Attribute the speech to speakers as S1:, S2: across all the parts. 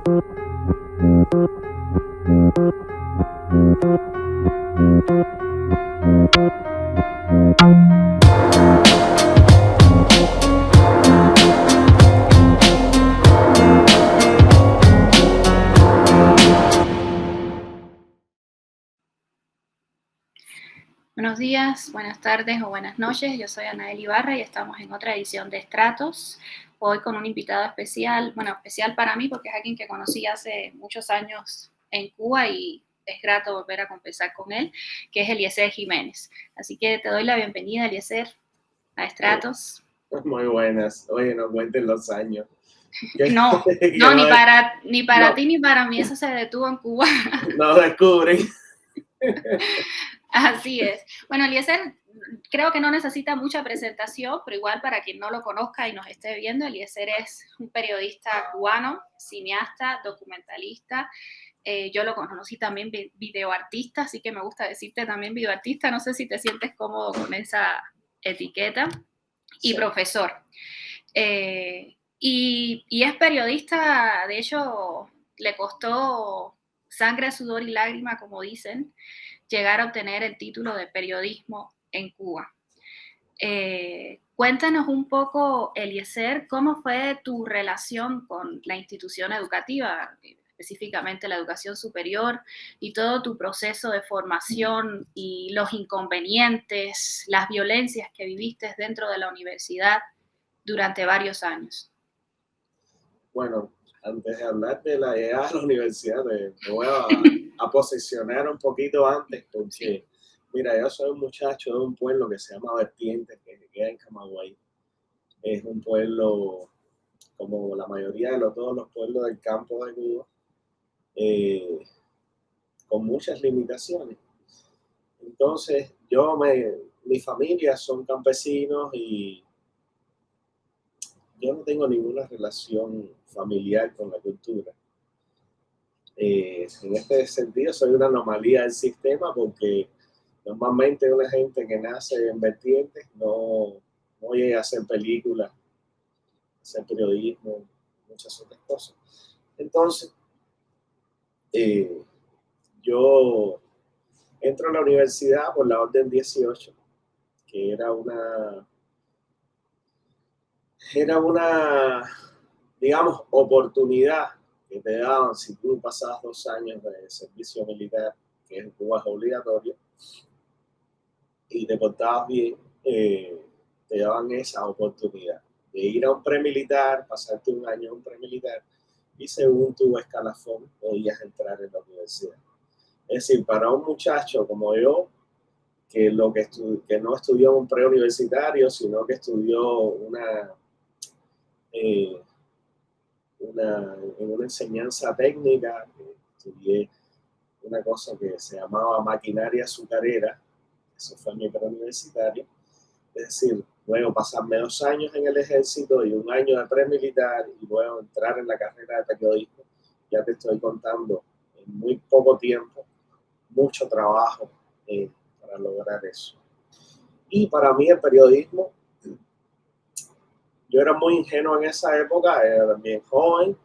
S1: Buenos días, buenas tardes o buenas noches. Yo soy Anael Ibarra y estamos en otra edición de Estratos. Hoy con un invitado especial, bueno, especial para mí porque es alguien que conocí hace muchos años en Cuba y es grato volver a conversar con él, que es Eliezer Jiménez. Así que te doy la bienvenida, Eliezer, a Estratos.
S2: Muy buenas. Oye, no cuenten los años.
S1: No, ni para ti ni para mí, eso se detuvo en Cuba.
S2: No descubren.
S1: Así es. Bueno, Eliezer creo que no necesita mucha presentación, pero igual para quien no lo conozca y nos esté viendo, Eliezer es un periodista cubano, cineasta, documentalista. Yo lo conocí también videoartista, así que me gusta decirte también videoartista. No sé si te sientes cómodo con esa etiqueta. Y sí. Profesor. Y es periodista, de hecho, le costó sangre, sudor y lágrima, como dicen, llegar a obtener el título de periodismo en Cuba. Cuéntanos un poco, Eliezer, ¿cómo fue tu relación con la institución educativa, específicamente la educación superior, y todo tu proceso de formación y los inconvenientes, las violencias que viviste dentro de la universidad durante varios años?
S2: Bueno, antes de hablar de la llegada a la universidad, me voy a posicionar un poquito antes, porque, sí. Mira, yo soy un muchacho de un pueblo que se llama Vertientes, que queda en Camagüey. Es un pueblo, como la mayoría de todos los pueblos del campo de Cuba, con muchas limitaciones. Entonces, mi familia son campesinos y yo no tengo ninguna relación familiar con la cultura. En este sentido, soy una anomalía del sistema porque normalmente una gente que nace en vertientes no llega a hacer películas, hacer periodismo, muchas otras cosas. Entonces, yo entro a la universidad por la Orden 18, que era una, digamos, oportunidad que te daban si tú pasabas 2 años de servicio militar, que en Cuba es obligatorio, y te portabas bien, te daban esa oportunidad de ir a un premilitar, pasarte 1 año en un premilitar, y según tu escalafón podías entrar en la universidad. Es decir, para un muchacho como yo, que no estudió un preuniversitario, sino que estudió en una enseñanza técnica, estudié una cosa que se llamaba maquinaria azucarera, eso fue mi preuniversitario, es decir, luego pasarme 2 años en el ejército y 1 año de premilitar y luego entrar en la carrera de periodismo. Ya te estoy contando, en muy poco tiempo, mucho trabajo para lograr eso. Y para mí el periodismo, yo era muy ingenuo en esa época, era bien joven,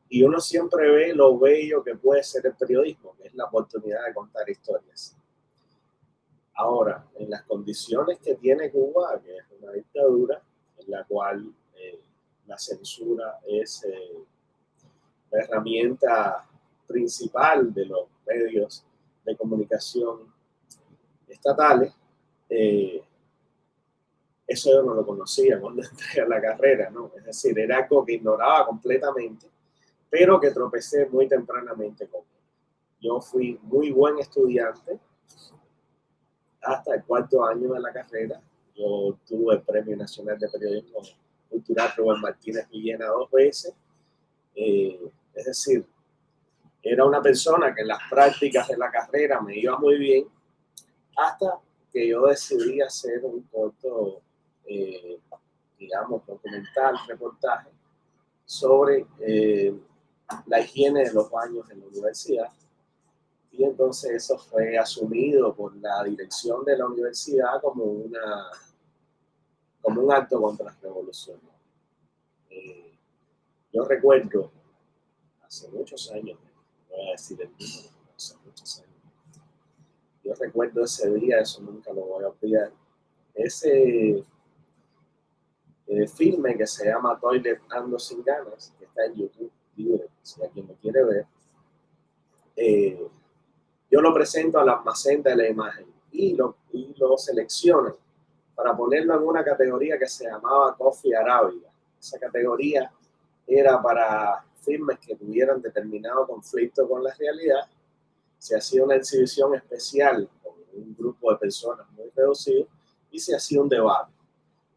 S2: y uno siempre ve lo bello que puede ser el periodismo, que es la oportunidad de contar historias. Ahora, en las condiciones que tiene Cuba, que es una dictadura, en la cual la censura es la herramienta principal de los medios de comunicación estatales, eso yo no lo conocía cuando entré a la carrera, ¿no? Es decir, era algo que ignoraba completamente, pero que tropecé muy tempranamente con él. Yo fui muy buen estudiante hasta el 4º año de la carrera. Yo tuve el Premio Nacional de Periodismo Cultural Rubén Martínez Villena 2 veces. Es decir, era una persona que en las prácticas de la carrera me iba muy bien, hasta que yo decidí hacer un corto, digamos, documental, reportaje sobre la higiene de los baños en la universidad. Y entonces eso fue asumido por la dirección de la universidad como un acto contra la revolución. Yo recuerdo hace muchos años, no voy a decir el número, hace muchos años. Yo recuerdo ese día, eso nunca lo voy a olvidar. Ese filme que se llama Toilet Ando Sin Ganas, que está en YouTube libre, si alguien lo quiere ver, yo lo presento al almacén de la imagen y lo selecciono para ponerlo en una categoría que se llamaba Coffee Arábiga. Esa categoría era para filmes que tuvieran determinado conflicto con la realidad. Se hacía una exhibición especial con un grupo de personas muy reducido y se hacía un debate.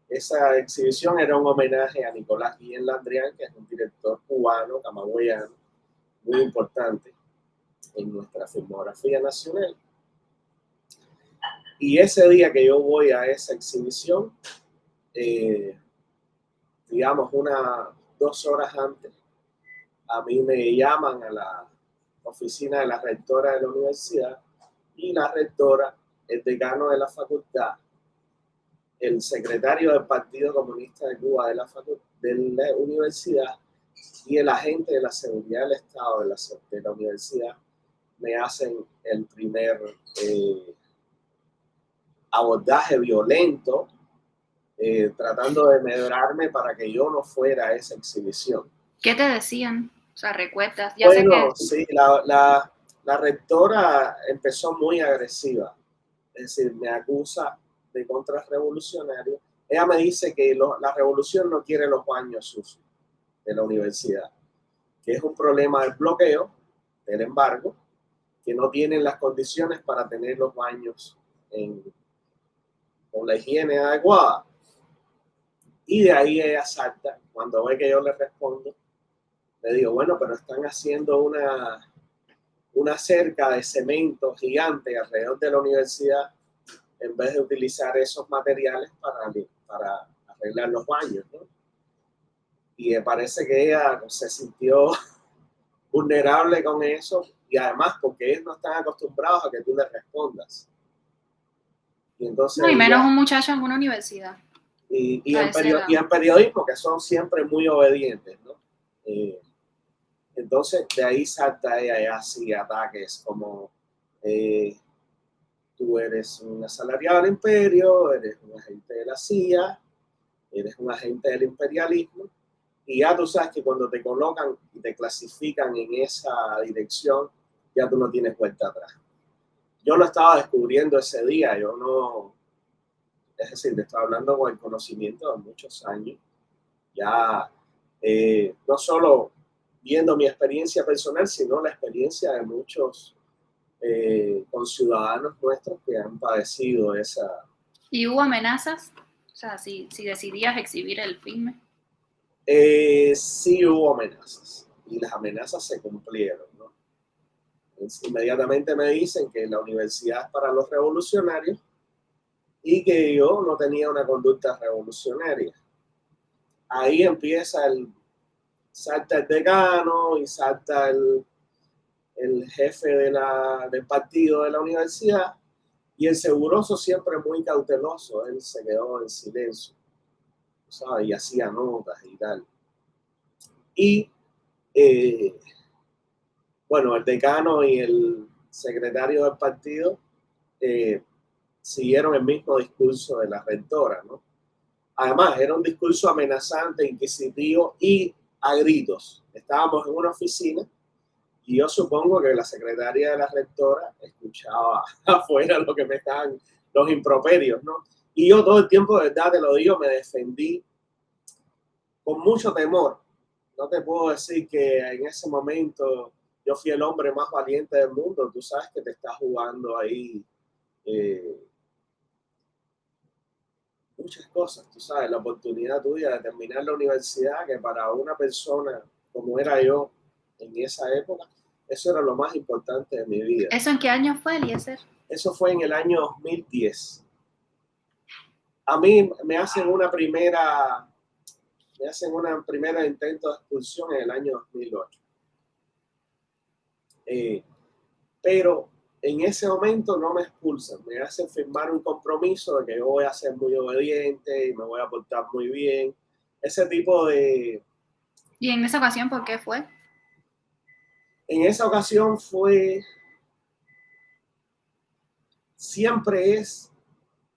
S2: Esa exhibición era un homenaje a Nicolás Guillén Landrian, que es un director cubano, camagüeyano, muy importante en nuestra filmografía nacional. Y ese día que yo voy a esa exhibición, digamos 2 horas antes, a mí me llaman a la oficina de la rectora de la universidad y la rectora, el decano de la facultad, el secretario del Partido Comunista de Cuba de la universidad y el agente de la seguridad del Estado de la universidad me hacen el primer abordaje violento, tratando de medrarme para que yo no fuera a esa exhibición.
S1: ¿Qué te decían? O sea, recuerdas.
S2: Ya bueno, sé que... sí, la rectora empezó muy agresiva, es decir, me acusa de contrarrevolucionario. Ella me dice que la revolución no quiere los baños sucios de la universidad, que es un problema del bloqueo, del embargo, que no tienen las condiciones para tener los baños con la higiene adecuada. Y de ahí ella salta, cuando ve que yo le respondo, le digo, bueno, pero están haciendo una cerca de cemento gigante alrededor de la universidad en vez de utilizar esos materiales para arreglar los baños, ¿no? Y me parece que ella se sintió vulnerable con eso y además porque ellos no están acostumbrados a que tú les respondas. Y entonces
S1: no, y menos un muchacho en una universidad.
S2: Y en periodismo, que son siempre muy obedientes, ¿no? Entonces, de ahí salta ella y así ataques como tú eres un asalariado del imperio, eres un agente de la CIA, eres un agente del imperialismo, y ya tú sabes que cuando te colocan y te clasifican en esa dirección, ya tú no tienes vuelta atrás. Yo lo estaba descubriendo ese día, yo no... Es decir, te estoy hablando con el conocimiento de muchos años, ya no solo viendo mi experiencia personal, sino la experiencia de muchos conciudadanos nuestros que han padecido esa...
S1: ¿Y hubo amenazas? O sea, si decidías exhibir el filme.
S2: Sí hubo amenazas, y las amenazas se cumplieron, ¿no? Inmediatamente me dicen que la universidad es para los revolucionarios y que yo no tenía una conducta revolucionaria. Ahí empieza salta el decano y salta el jefe del partido de la universidad, y el seguroso siempre muy cauteloso, él se quedó en silencio, ¿sabes? Y hacía notas y tal. Y bueno, el decano y el secretario del partido siguieron el mismo discurso de la rectora, ¿no? Además, era un discurso amenazante, inquisitivo y a gritos. Estábamos en una oficina y yo supongo que la secretaria de la rectora escuchaba afuera lo que me estaban, los improperios, ¿no? Y yo todo el tiempo, de verdad te lo digo, me defendí con mucho temor. No te puedo decir que en ese momento yo fui el hombre más valiente del mundo. Tú sabes que te estás jugando ahí muchas cosas, tú sabes, la oportunidad tuya de terminar la universidad, que para una persona como era yo en esa época, eso era lo más importante de mi vida.
S1: ¿Eso en qué año fue, Eliezer?
S2: Eso fue en el año 2010. A mí me hacen un primer intento de expulsión en el año 2008. Pero en ese momento no me expulsan, me hacen firmar un compromiso de que yo voy a ser muy obediente y me voy a portar muy bien. Ese tipo de...
S1: ¿Y en esa ocasión por qué fue?
S2: En esa ocasión siempre es,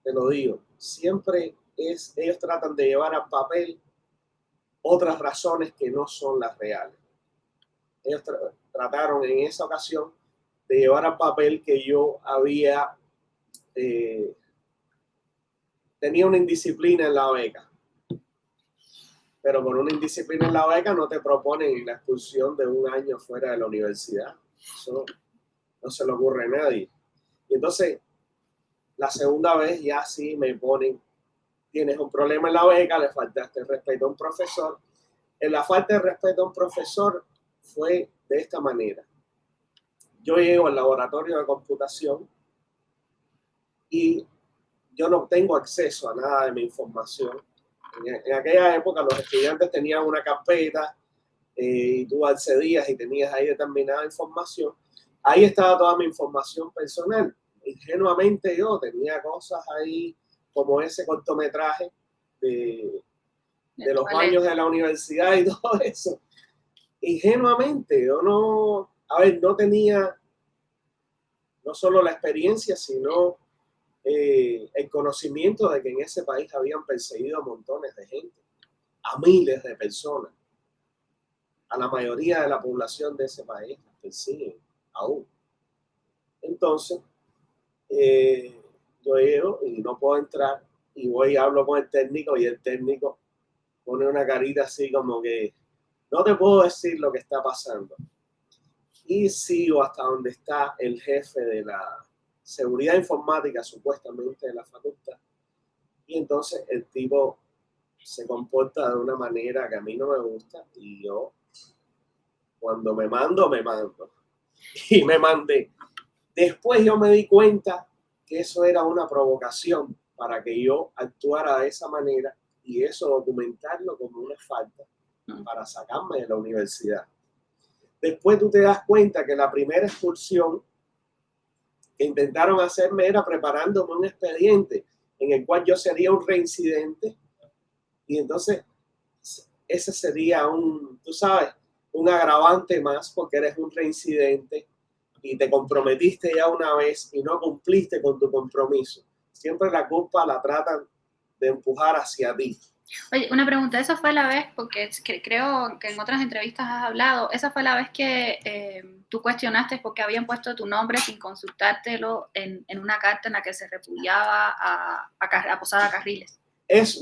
S2: te lo digo, siempre es, ellos tratan de llevar al papel otras razones que no son las reales. Ellos trataron en esa ocasión de llevar al papel que yo tenía una indisciplina en la beca. Pero por una indisciplina en la beca no te proponen la expulsión de un año fuera de la universidad. Eso no se le ocurre a nadie. Y entonces, la segunda vez ya sí me ponen, tienes un problema en la beca, le faltaste el respeto a un profesor. En la falta de respeto a un profesor fue de esta manera. Yo llego al laboratorio de computación y yo no tengo acceso a nada de mi información. En aquella época los estudiantes tenían una carpeta y tú accedías y tenías ahí determinada información. Ahí estaba toda mi información personal. Ingenuamente yo tenía cosas ahí como ese cortometraje de los baños de la universidad y todo eso. Ingenuamente, yo no tenía no solo la experiencia, sino el conocimiento de que en ese país habían perseguido a montones de gente, a miles de personas. A la mayoría de la población de ese país las persiguen aún. Entonces, yo llego y no puedo entrar y voy y hablo con el técnico y el técnico pone una carita así como que no te puedo decir lo que está pasando. Y sigo hasta donde está el jefe de la seguridad informática, supuestamente de la facultad. Y entonces el tipo se comporta de una manera que a mí no me gusta y yo, cuando me mando. Y me mandé. Después yo me di cuenta que eso era una provocación para que yo actuara de esa manera y eso documentarlo como una falta para sacarme de la universidad. Después tú te das cuenta que la primera expulsión que intentaron hacerme era preparándome un expediente en el cual yo sería un reincidente y entonces ese sería tú sabes, un agravante más porque eres un reincidente y te comprometiste ya una vez y no cumpliste con tu compromiso. Siempre la culpa la tratan de empujar hacia ti.
S1: Oye, una pregunta, esa fue la vez, porque creo que en otras entrevistas has hablado, esa fue la vez que tú cuestionaste porque habían puesto tu nombre sin consultártelo en una carta en la que se repudiaba a Posada Carriles.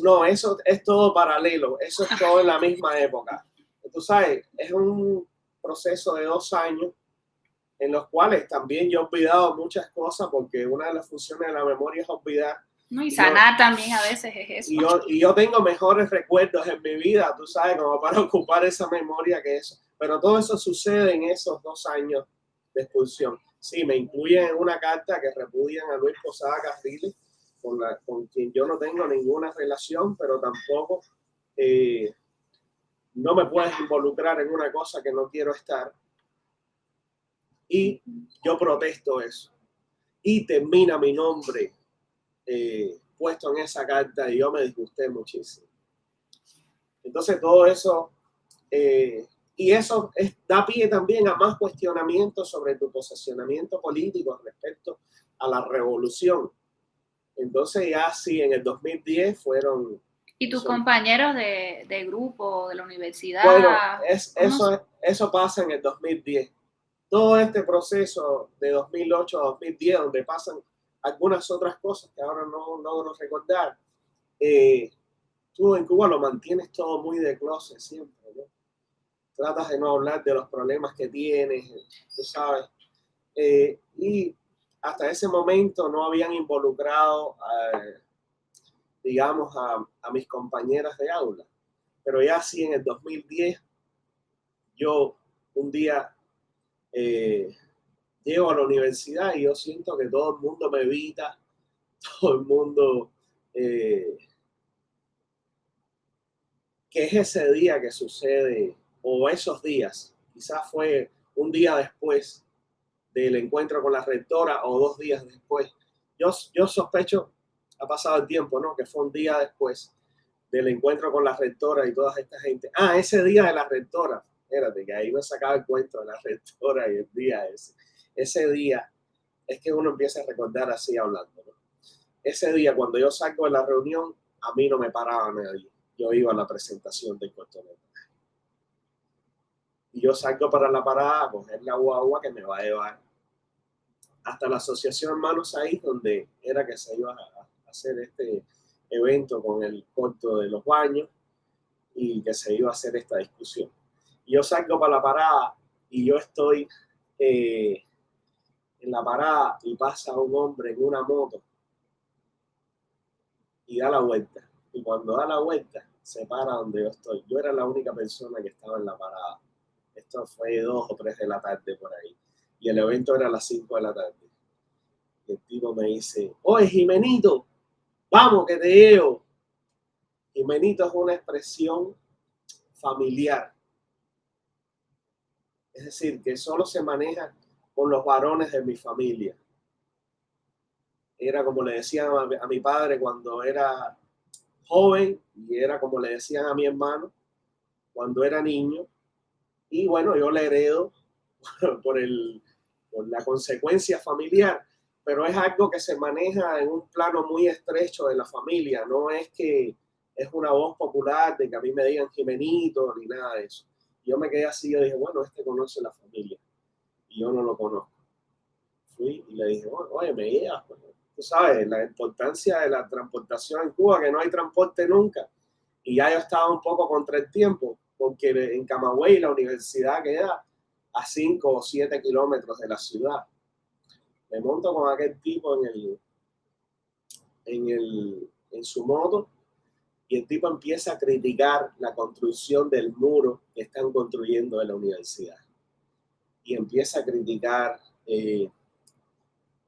S2: No, eso es todo paralelo, eso es todo en la misma época. Tú sabes, es un proceso de 2 años en los cuales también yo he olvidado muchas cosas porque una de las funciones de la memoria es olvidar.
S1: No, y sanar también a veces es eso.
S2: Y yo tengo mejores recuerdos en mi vida, tú sabes, como para ocupar esa memoria que eso. Pero todo eso sucede en esos 2 años de expulsión. Sí, me incluyen en una carta que repudian a Luis Posada Carriles, con quien yo no tengo ninguna relación, pero tampoco no me puedes involucrar en una cosa que no quiero estar. Y yo protesto eso. Y termina mi nombre puesto en esa carta y yo me disgusté muchísimo. Entonces todo eso, y eso da pie también a más cuestionamientos sobre tu posicionamiento político respecto a la revolución. Entonces ya sí, en el 2010 fueron...
S1: ¿Y tus compañeros de grupo, de la universidad?
S2: Bueno, eso pasa en el 2010. Todo este proceso de 2008 a 2010, donde pasan algunas otras cosas que ahora no logro recordar, tú en Cuba lo mantienes todo muy de closet siempre, ¿no? Tratas de no hablar de los problemas que tienes, tú sabes. Y hasta ese momento no habían involucrado, digamos, a mis compañeras de aula. Pero ya sí, en el 2010, yo un día llego a la universidad y yo siento que todo el mundo me evita, todo el mundo... que es ese día que sucede, o esos días, quizás fue un día después del encuentro con la rectora o 2 días después. Yo sospecho, ha pasado el tiempo, ¿no? Que fue un día después del encuentro con la rectora y toda esta gente. Ese día de la rectora espérate, que ahí me sacaba el cuento de la rectora y el día ese. Ese día es que uno empieza a recordar así hablando, ¿no? Ese día, cuando yo salgo de la reunión, a mí no me paraba nadie. Yo iba a la presentación del cortometraje. Y yo salgo para la parada a coger la guagua que me va a llevar hasta la Asociación Hermanos ahí, donde era que se iba a hacer este evento con el corto de los baños y que se iba a hacer esta discusión. Y yo salgo para la parada y yo estoy en la parada y pasa un hombre en una moto y da la vuelta. Y cuando da la vuelta, se para donde yo estoy. Yo era la única persona que estaba en la parada. Esto fue 2 o 3 de la tarde por ahí. Y el evento era a las 5 de la tarde. Y el tipo me dice, oye, Jimenito, vamos que te llevo. Jimenito es una expresión familiar. Es decir, que solo se maneja con los varones de mi familia. Era como le decían a mi padre cuando era joven y era como le decían a mi hermano cuando era niño. Y bueno, yo le heredo por la consecuencia familiar, pero es algo que se maneja en un plano muy estrecho de la familia. No es que es una voz popular de que a mí me digan Jimenito ni nada de eso. Yo me quedé así, yo dije, bueno, este conoce la familia y yo no lo conozco. Fui y le dije, oye, me llevas, pues, tú sabes, la importancia de la transportación en Cuba, que no hay transporte nunca. Y ya yo estaba un poco contra el tiempo, porque en Camagüey la universidad queda a 5 o 7 kilómetros de la ciudad. Me monto con aquel tipo en su moto y el tipo empieza a criticar la construcción del muro que están construyendo en la universidad. Y empieza a criticar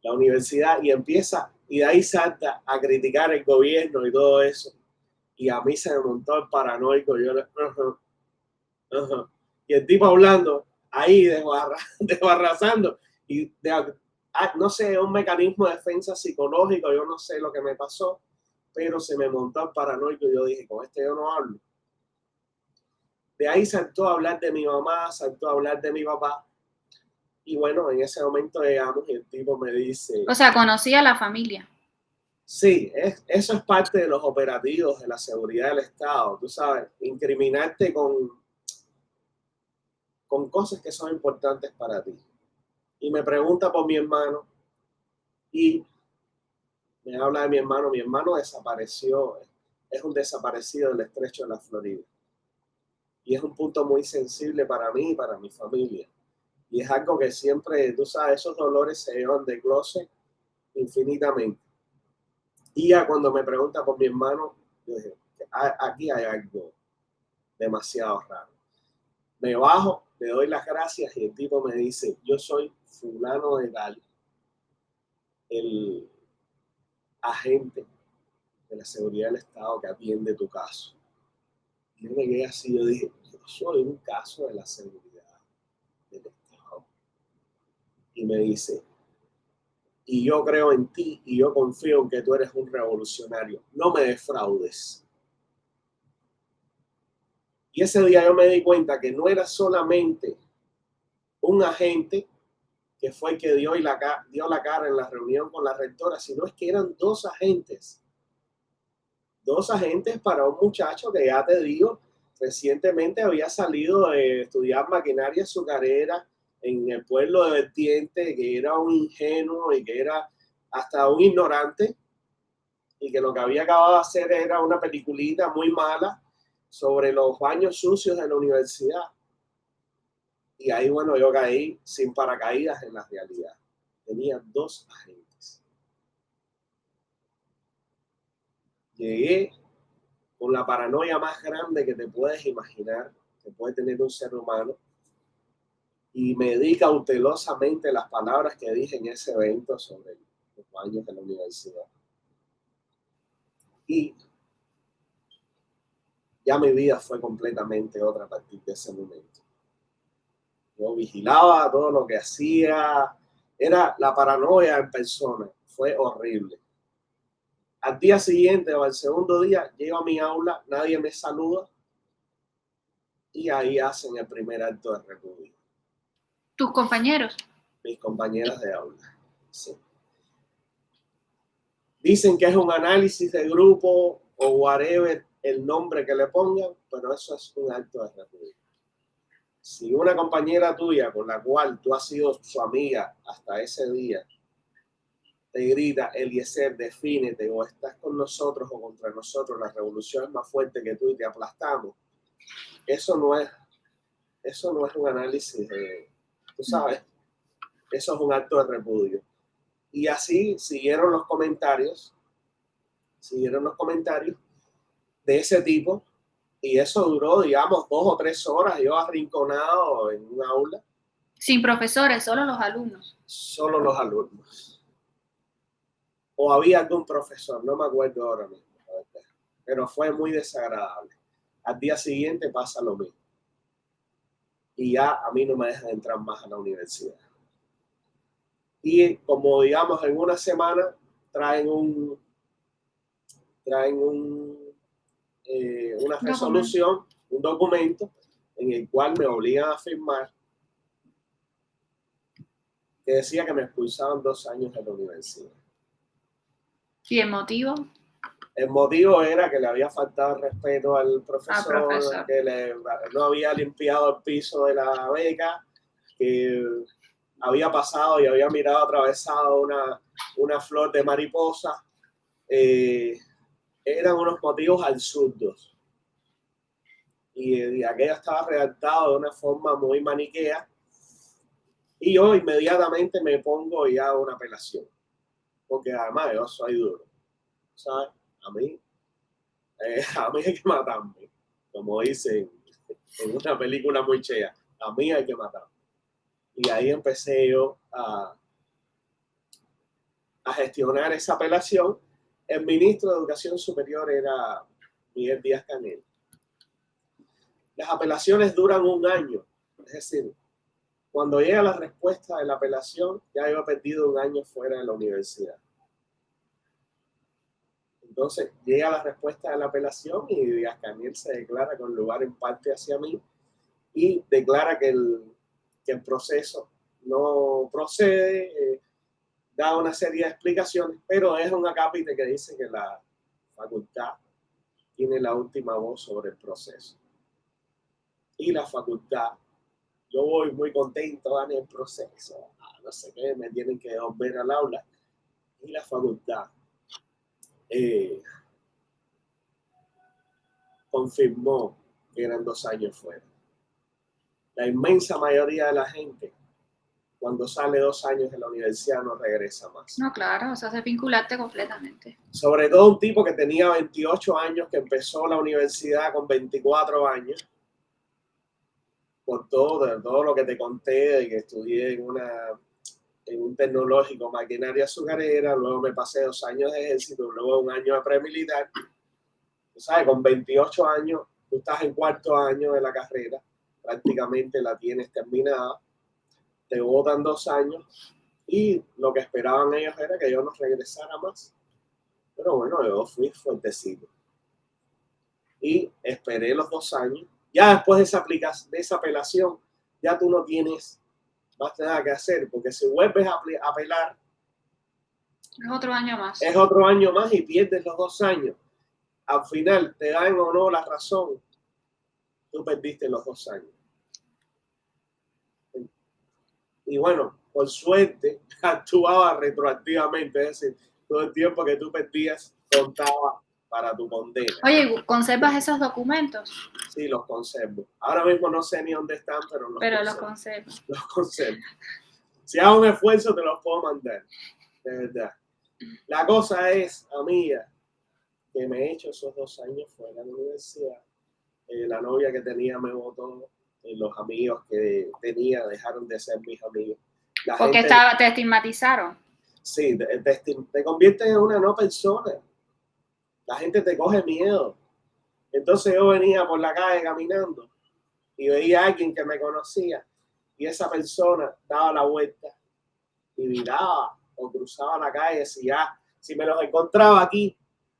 S2: la universidad y de ahí salta a criticar el gobierno y todo eso. Y a mí se me montó el paranoico. Yo y el tipo hablando ahí, desbarrazando. Y no sé, un mecanismo de defensa psicológico, yo no sé lo que me pasó, pero se me montó el paranoico y yo dije, con este yo no hablo. De ahí saltó a hablar de mi mamá, saltó a hablar de mi papá. Y bueno, en ese momento llegamos y el tipo me dice...
S1: O sea, conocía a la familia.
S2: Sí, eso es parte de los operativos de la seguridad del Estado, tú sabes, incriminarte con cosas que son importantes para ti. Y me pregunta por mi hermano y me habla de mi hermano desapareció, es un desaparecido del estrecho de la Florida. Y es un punto muy sensible para mí y para mi familia. Y es algo que siempre, tú sabes, esos dolores se llevan de closet infinitamente. Y ya cuando me pregunta por mi hermano, yo dije, aquí hay algo demasiado raro. Me bajo, le doy las gracias y el tipo me dice, yo soy fulano de tal, el agente de la seguridad del Estado que atiende tu caso. Y yo me quedé así, yo dije, yo soy un caso de la seguridad del Estado. Y me dice, y yo creo en ti y yo confío en que tú eres un revolucionario. No me defraudes. Y ese día yo me di cuenta que no era solamente un agente que fue el que dio la cara en la reunión con la rectora, sino es que eran 2 agentes. 2 agentes para un muchacho que ya te digo, recientemente había salido de estudiar maquinaria azucarera en el pueblo de Vertiente, que era un ingenuo y que era hasta un ignorante y que lo que había acabado de hacer era una peliculita muy mala sobre los baños sucios de la universidad. Y ahí, bueno, yo caí sin paracaídas en la realidad. Tenía 2 agentes. Llegué con la paranoia más grande que te puedes imaginar, que puede tener un ser humano, y me di cautelosamente las palabras que dije en ese evento sobre los baños de la universidad. Y ya mi vida fue completamente otra a partir de ese momento. Yo vigilaba todo lo que hacía, era la paranoia en persona, fue horrible. Al día siguiente o al segundo día llego a mi aula, nadie me saluda y ahí hacen el primer acto de repudio.
S1: ¿Tus compañeros?
S2: Mis compañeras de aula. Sí. Dicen que es un análisis de grupo o whatever el nombre que le pongan, pero eso es un acto de repudio. Si una compañera tuya con la cual tú has sido su amiga hasta ese día te grita, Eliezer, defínete, o estás con nosotros o contra nosotros, la revolución es más fuerte que tú y te aplastamos, eso no es un análisis de, tú sabes, eso es un acto de repudio. Y así siguieron los comentarios de ese tipo, y eso duró, digamos, 2 o 3 horas, yo arrinconado en un aula.
S1: Sin profesores, solo los alumnos.
S2: Solo los alumnos. O había algún profesor, no me acuerdo ahora mismo, pero fue muy desagradable. Al día siguiente pasa lo mismo. Y ya a mí no me dejan entrar más a la universidad. Y como digamos en una semana traen una resolución, un documento en el cual me obligan a firmar que decía que me expulsaban 2 años de la universidad.
S1: ¿Y el motivo?
S2: El motivo era que le había faltado el respeto al profesor, que no había limpiado el piso de la beca, que había pasado y había mirado atravesado una flor de mariposa. Eran unos motivos absurdos. Y aquello estaba redactado de una forma muy maniquea. Y yo inmediatamente me pongo ya una apelación. Porque además yo soy duro. ¿Sabes? A mí hay que matarme. Como dicen en una película muy chea. A mí hay que matarme. Y ahí empecé yo a gestionar esa apelación. El ministro de Educación Superior era Miguel Díaz-Canel. Las apelaciones duran 1 año. Es decir, cuando llega la respuesta de la apelación, ya yo he perdido 1 año fuera de la universidad. Entonces, llega la respuesta de la apelación y Díaz-Canel se declara con lugar en parte hacia mí y declara que el proceso no procede, da una serie de explicaciones, pero es un acápite que dice que la facultad tiene la última voz sobre el proceso. Y la facultad, yo voy muy contento en el proceso, no sé qué, me tienen que volver al aula, y la facultad confirmó que eran 2 años fuera. La inmensa mayoría de la gente, cuando sale 2 años de la universidad, no regresa más.
S1: No, claro, o sea, se vinculaste completamente.
S2: Sobre todo un tipo que tenía 28 años, que empezó la universidad con 24 años, por todo lo que te conté, de que estudié en un tecnológico, maquinaria azucarera, luego me pasé 2 años de ejército, luego 1 año de premilitar. Tú sabes, con 28 años, tú estás en 4º año de la carrera, prácticamente la tienes terminada, te botan 2 años y lo que esperaban ellos era que yo no regresara más. Pero bueno, yo fui fuertecito y esperé los 2 años. Ya después de esa apelación, ya tú no tienes más nada que hacer, porque si vuelves a apelar,
S1: es otro año más.
S2: Es otro año más y pierdes los 2 años. Al final, te dan o no la razón, tú perdiste los 2 años. Y bueno, por suerte, actuaba retroactivamente, es decir, todo el tiempo que tú perdías contaba para tu condena.
S1: Oye, ¿conservas esos documentos?
S2: Sí, los conservo. Ahora mismo no sé ni dónde están, pero
S1: los conservo.
S2: Los conservo. Si hago un esfuerzo, te los puedo mandar. De verdad. La cosa es, amiga, que me he hecho esos 2 años fuera de la universidad. La novia que tenía me botó. Los amigos que tenía dejaron de ser mis amigos.
S1: Porque te estigmatizaron.
S2: Sí, te conviertes en una no persona. La gente te coge miedo. Entonces yo venía por la calle caminando y veía a alguien que me conocía y esa persona daba la vuelta y miraba o cruzaba la calle. Si me los encontraba aquí,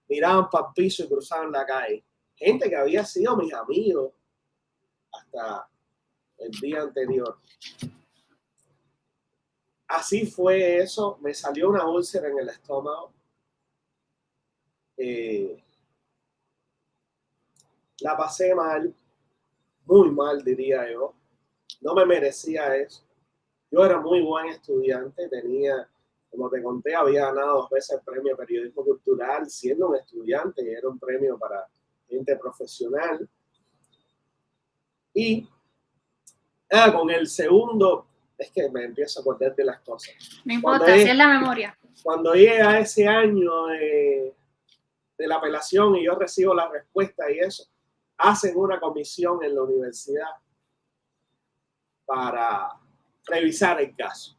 S2: miraban para el piso y cruzaban la calle. Gente que había sido mis amigos hasta el día anterior. Así fue eso, me salió una úlcera en el estómago. La pasé mal, muy mal diría yo. No me merecía eso. Yo era muy buen estudiante, tenía, como te conté, había ganado 2 veces el premio de periodismo cultural siendo un estudiante y era un premio para gente profesional. Y con el segundo, es que me empiezo a acordar de las cosas.
S1: No importa, así es la memoria.
S2: Cuando llega ese año de la apelación y yo recibo la respuesta y eso, hacen una comisión en la universidad para revisar el caso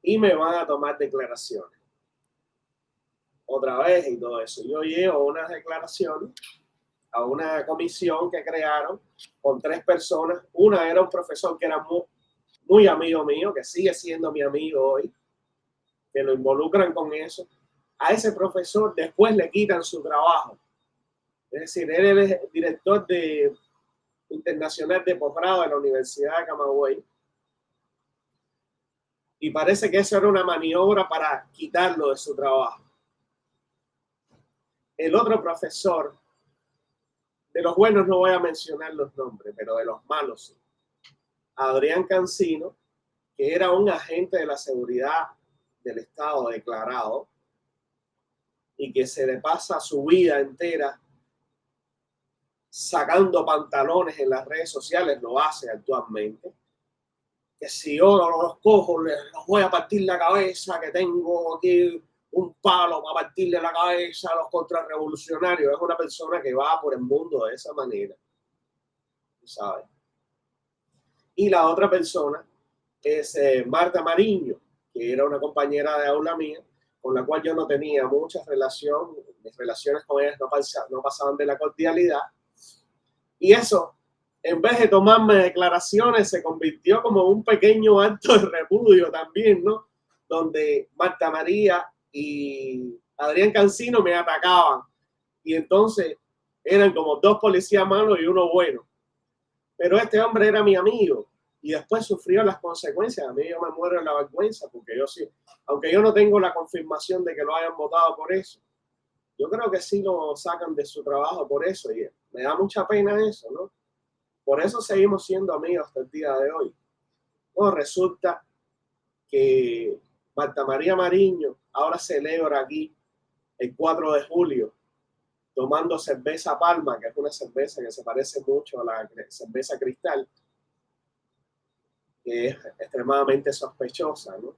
S2: y me van a tomar declaraciones otra vez y todo eso. Yo llevo unas declaraciones a una comisión que crearon con 3 personas. Una era un profesor que era muy, muy amigo mío, que sigue siendo mi amigo hoy, que lo involucran con eso. A ese profesor después le quitan su trabajo. Es decir, él es director internacional de posgrado de la Universidad de Camagüey. Y parece que eso era una maniobra para quitarlo de su trabajo. El otro profesor, de los buenos no voy a mencionar los nombres, pero de los malos sí. Adrián Cancino, que era un agente de la seguridad del Estado declarado y que se le pasa su vida entera sacando pantalones en las redes sociales, lo hace actualmente. Que si yo los cojo, los voy a partir la cabeza, que tengo aquí un palo para partirle la cabeza a los contrarrevolucionarios. Es una persona que va por el mundo de esa manera, ¿sabes? Y la otra persona es Marta Mariño, que era una compañera de aula mía, con la cual yo no tenía mucha relación, mis relaciones con ella no pasaban de la cordialidad. Y eso, en vez de tomarme declaraciones, se convirtió como un pequeño acto de repudio también, ¿no? Donde Marta María y Adrián Cancino me atacaban. Y entonces eran como 2 policías malos y uno bueno. Pero este hombre era mi amigo y después sufrió las consecuencias. A mí yo me muero de la vergüenza porque yo sí, aunque yo no tengo la confirmación de que lo hayan votado por eso, yo creo que sí lo sacan de su trabajo por eso y me da mucha pena eso, ¿no? Por eso seguimos siendo amigos hasta el día de hoy. No, resulta que Marta María Mariño ahora celebra aquí el 4 de julio tomando cerveza Palma, que es una cerveza que se parece mucho a la cerveza Cristal, que es extremadamente sospechosa, ¿no?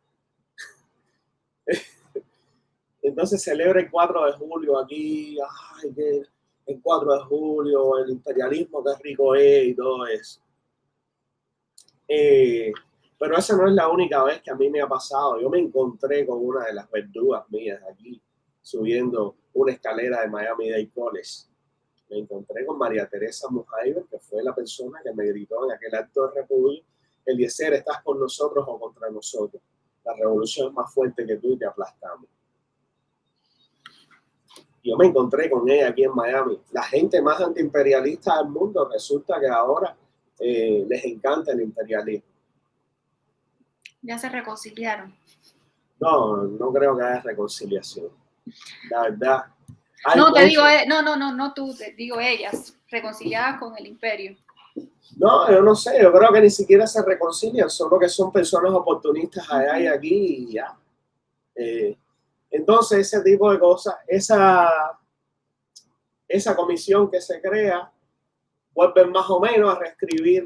S2: Entonces celebra el 4 de julio aquí, ay, que el 4 de julio, el imperialismo que rico es y todo eso. Pero esa no es la única vez que a mí me ha pasado. Yo me encontré con una de las verdugas mías aquí, subiendo una escalera de Miami-Dade College. Me encontré con María Teresa Mujaiber, que fue la persona que me gritó en aquel acto de repudio: Eliezer, ¿estás con nosotros o contra nosotros? La revolución es más fuerte que tú y te aplastamos. Yo me encontré con ella aquí en Miami. La gente más antiimperialista del mundo resulta que ahora les encanta el imperialismo.
S1: Ya se reconciliaron.
S2: No, no creo que haya reconciliación. La verdad.
S1: No, te digo, no tú, te digo ellas, reconciliadas con el imperio.
S2: No, yo no sé, yo creo que ni siquiera se reconcilian, solo que son personas oportunistas allá y aquí y ya. Entonces, ese tipo de cosas, esa comisión que se crea, vuelve más o menos a reescribir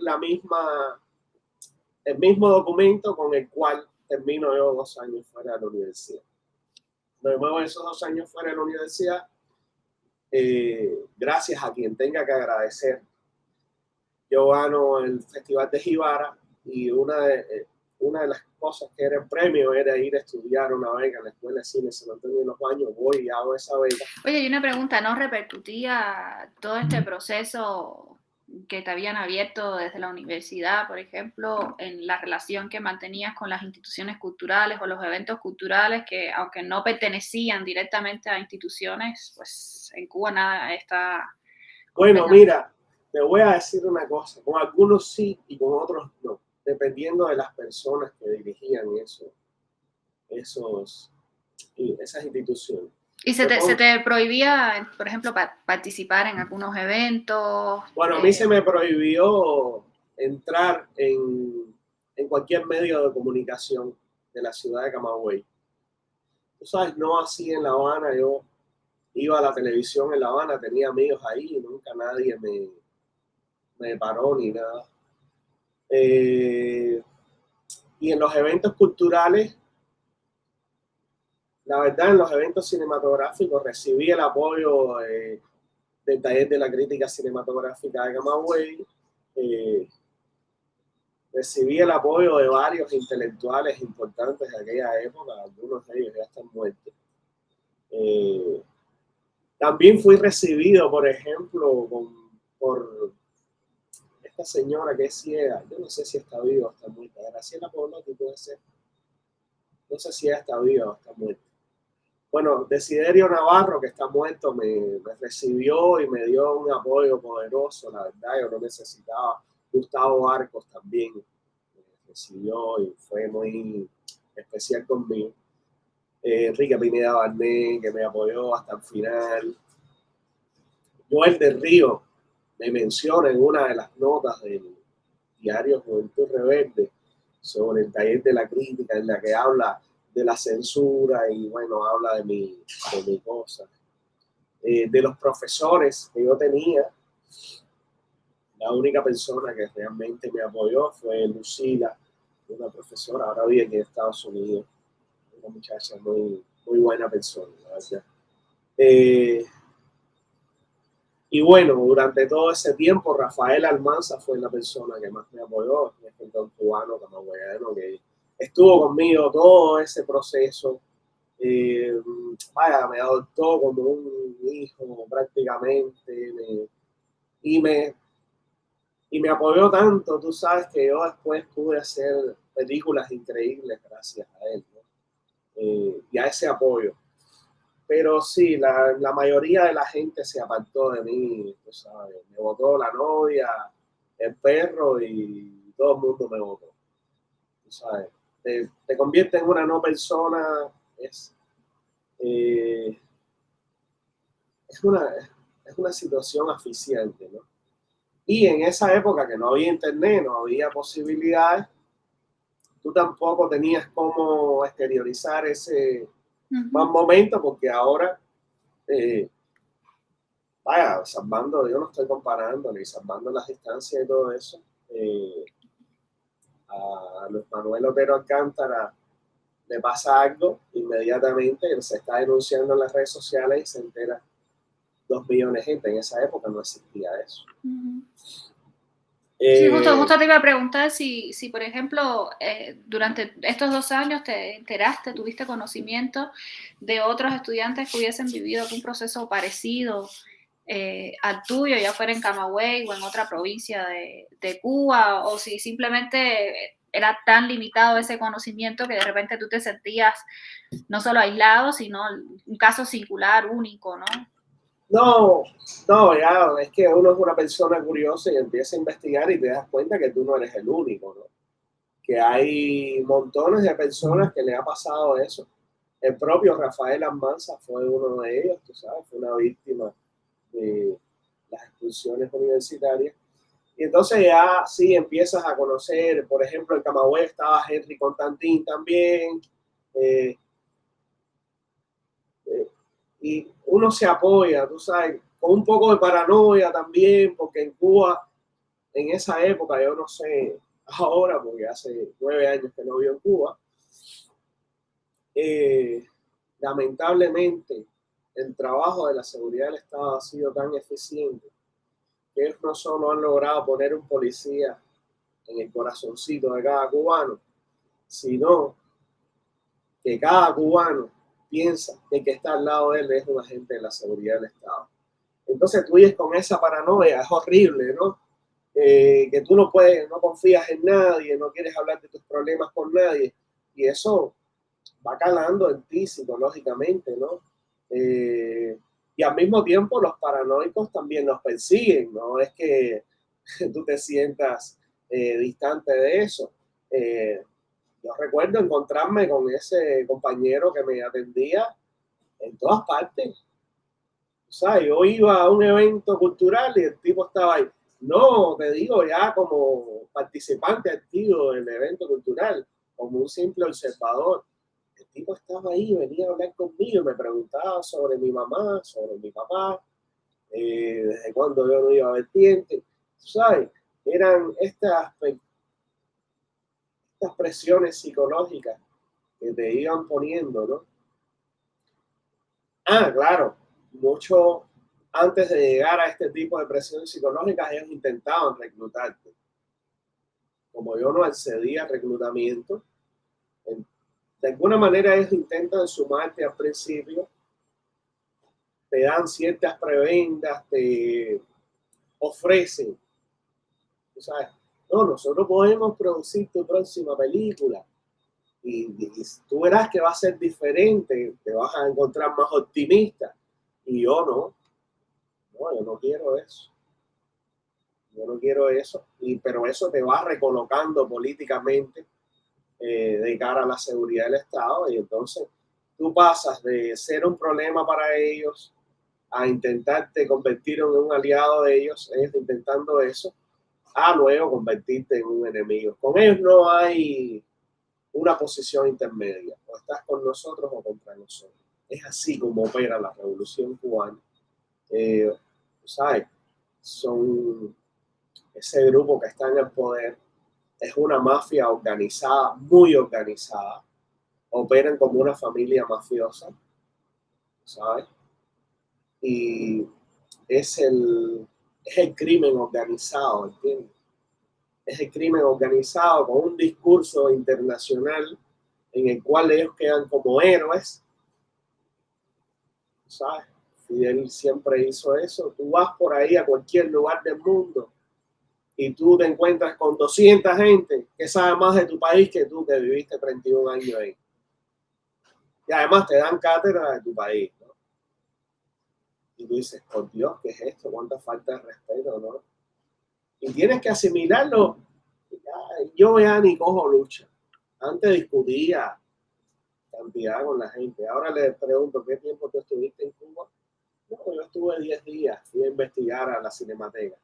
S2: el mismo documento con el cual termino yo 2 años fuera de la universidad. De nuevo, esos 2 años fuera de la universidad, gracias a quien tenga que agradecer. Yo gano el Festival de Jibara y una de las cosas que era el premio era ir a estudiar una beca en la Escuela de Cine San Antonio de los Baños. Voy y hago esa beca.
S1: Oye, y una pregunta, ¿no repercutía todo este proceso que te habían abierto desde la universidad, por ejemplo, en la relación que mantenías con las instituciones culturales o los eventos culturales que, aunque no pertenecían directamente a instituciones, pues en Cuba nada está...
S2: Bueno, mira, te voy a decir una cosa, con algunos sí y con otros no, dependiendo de las personas que dirigían esas instituciones.
S1: ¿Y se te prohibía, por ejemplo, participar en algunos eventos?
S2: Bueno, a mí se me prohibió entrar en cualquier medio de comunicación de la ciudad de Camagüey. Tú sabes, no así en La Habana, yo iba a la televisión en La Habana, tenía amigos ahí y nunca nadie me paró ni nada. Y en los eventos culturales, la verdad, en los eventos cinematográficos recibí el apoyo del taller de la crítica cinematográfica de Camagüey. Recibí el apoyo de varios intelectuales importantes de aquella época, algunos de ellos ya están muertos. También fui recibido, por ejemplo, por esta señora que es ciega, yo no sé si está viva o está muerta, Graciela Polotti puede ser, no sé si ella está viva o está muerta. Bueno, Desiderio Navarro, que está muerto, me recibió y me dio un apoyo poderoso, la verdad, yo lo necesitaba. Gustavo Arcos también me recibió y fue muy especial conmigo. Enrique Pineda Barné, que me apoyó hasta el final. Joel del Río me menciona en una de las notas del diario Juventud Rebelde sobre el taller de la crítica, en la que habla de la censura y bueno, habla de mi cosa. De los profesores que yo tenía, la única persona que realmente me apoyó fue Lucila, una profesora, ahora vive aquí en Estados Unidos, una muchacha muy, muy buena persona, la verdad. Y bueno, durante todo ese tiempo, Rafael Almanza fue la persona que más me apoyó, un escritor cubano, camagüeyano, que estuvo conmigo todo ese proceso. Vaya, me adoptó como un hijo prácticamente, y me apoyó tanto, tú sabes, que yo después pude hacer películas increíbles gracias a él, ¿no? Y a ese apoyo. Pero sí, la mayoría de la gente se apartó de mí, tú sabes, me votó la novia, el perro y todo el mundo me votó, tú sabes. Te convierte en una no persona, eh, es una situación asfixiante, ¿no? Y en esa época que no había internet, no había posibilidades, tú tampoco tenías cómo exteriorizar ese mal momento, porque ahora, vaya, salvando, yo no estoy comparando ni salvando las distancias y todo eso, a Luis Manuel Otero Alcántara le pasa algo, inmediatamente él se está denunciando en las redes sociales y se entera 2 millones de gente. En esa época no existía eso.
S1: Sí, justo te iba a preguntar si por ejemplo, durante estos 2 años te enteraste, tuviste conocimiento de otros estudiantes que hubiesen vivido algún proceso parecido al tuyo, ya fuera en Camagüey o en otra provincia de Cuba, o si simplemente era tan limitado ese conocimiento que de repente tú te sentías no solo aislado, sino un caso singular, único, ¿no?
S2: No, ya es que uno es una persona curiosa y empieza a investigar y te das cuenta que tú no eres el único, ¿no? Que hay montones de personas que le ha pasado eso. El propio Rafael Almanza fue uno de ellos, tú sabes, fue una víctima de las expulsiones universitarias. Y entonces ya sí empiezas a conocer, por ejemplo, en Camagüey estaba Henry Constantín también, eh, y uno se apoya, tú sabes, con un poco de paranoia también, porque en Cuba, en esa época, yo no sé ahora, porque hace 9 años que no vivo en Cuba, lamentablemente el trabajo de la seguridad del Estado ha sido tan eficiente que ellos no solo han logrado poner un policía en el corazoncito de cada cubano, sino que cada cubano piensa que el que está al lado de él es un agente de la seguridad del Estado. Entonces tú vives con esa paranoia, es horrible, ¿no? Que tú no confías en nadie, no quieres hablar de tus problemas con nadie, y eso va calando en ti psicológicamente, ¿no? Y al mismo tiempo los paranoicos también nos persiguen, no es que tú te sientas distante de eso. Yo recuerdo encontrarme con ese compañero que me atendía en todas partes. O sea, yo iba a un evento cultural y el tipo estaba ahí. No, te digo ya como participante activo del evento cultural, como un simple observador. El tipo estaba ahí, venía a hablar conmigo, me preguntaba sobre mi mamá, sobre mi papá, desde cuándo yo no iba a ver dientes. ¿Sabes? Eran estas presiones psicológicas que te iban poniendo, ¿no? Ah, claro, mucho antes de llegar a este tipo de presiones psicológicas, ellos intentaban reclutarte. Como yo no accedí al reclutamiento, de alguna manera ellos intentan sumarte al principio, te dan ciertas prebendas, te ofrecen, ¿sabes? No, nosotros podemos producir tu próxima película y tú verás que va a ser diferente, te vas a encontrar más optimista. Y yo yo no quiero eso. Yo no quiero eso, pero eso te va recolocando políticamente de cara a la seguridad del Estado y entonces tú pasas de ser un problema para ellos a intentarte convertir en un aliado de ellos, intentando eso, a luego convertirte en un enemigo. Con ellos no hay una posición intermedia, o estás con nosotros o contra nosotros. Es así como opera la Revolución Cubana. ¿Sabes? Son ese grupo que está en el poder, es una mafia organizada, muy organizada, operan como una familia mafiosa, ¿sabes? Y es el crimen organizado, ¿entiendes? Es el crimen organizado con un discurso internacional en el cual ellos quedan como héroes, ¿sabes? Fidel siempre hizo eso. Tú vas por ahí a cualquier lugar del mundo y tú te encuentras con 200 gente que sabe más de tu país que tú, que viviste 31 años ahí. Y además te dan cátedra de tu país, ¿no? Y tú dices, por Dios, ¿qué es esto? ¿Cuánta falta de respeto, no? Y tienes que asimilarlo. Yo ya ni cojo lucha. Antes discutía cantidad con la gente. Ahora les pregunto, ¿qué tiempo tú estuviste en Cuba? No, yo estuve 10 días. Fui a investigar a la Cinemateca.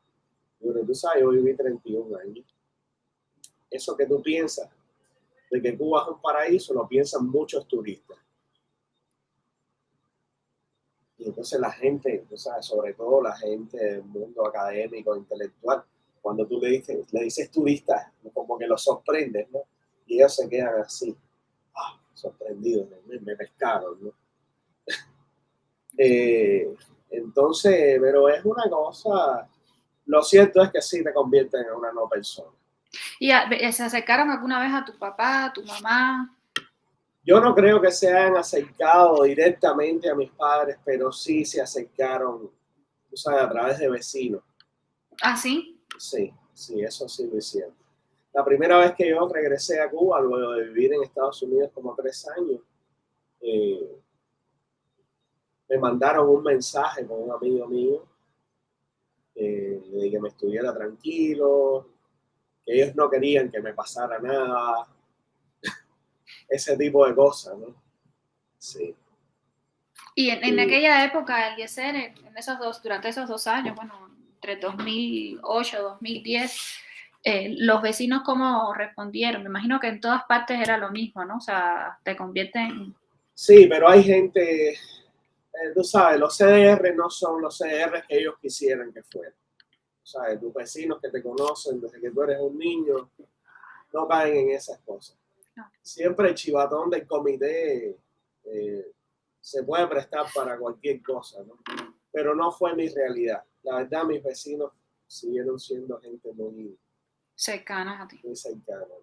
S2: Pero tú sabes, yo viví 31 años. Eso que tú piensas de que Cuba es un paraíso, lo piensan muchos turistas. Y entonces la gente, tú sabes, sobre todo la gente del mundo académico, intelectual, cuando tú le dices turista, como que lo sorprendes, ¿no? Y ellos se quedan así, sorprendidos, me pescaron, ¿no? Entonces, pero es una cosa, lo cierto es que sí te convierten en una no persona.
S1: ¿Y se acercaron alguna vez a tu papá, a tu mamá?
S2: Yo no creo que se hayan acercado directamente a mis padres, pero sí se acercaron, tú sabes, a través de vecinos.
S1: ¿Ah, sí?
S2: Sí, eso sí lo hicieron. La primera vez que yo regresé a Cuba, luego de vivir en Estados Unidos como 3 años, me mandaron un mensaje con un amigo mío de que me estuviera tranquilo, que ellos no querían que me pasara nada, ese tipo de cosas, ¿no? Sí.
S1: Y en aquella época, Eliezer, durante esos 2 años, bueno, entre 2008 y 2010, los vecinos cómo respondieron. Me imagino que en todas partes era lo mismo, ¿no? O sea, te convierten...
S2: Sí, pero hay gente, tú sabes, los CDR no son los CDR que ellos quisieran que fueran. ¿Sabes? Tus vecinos que te conocen desde que tú eres un niño no caen en esas cosas.
S1: No.
S2: Siempre el chivatón del comité se puede prestar para cualquier cosa, ¿no? Pero no fue mi realidad. La verdad, mis vecinos siguieron siendo gente muy
S1: Cercanas a ti.
S2: muy cercana, ¿no?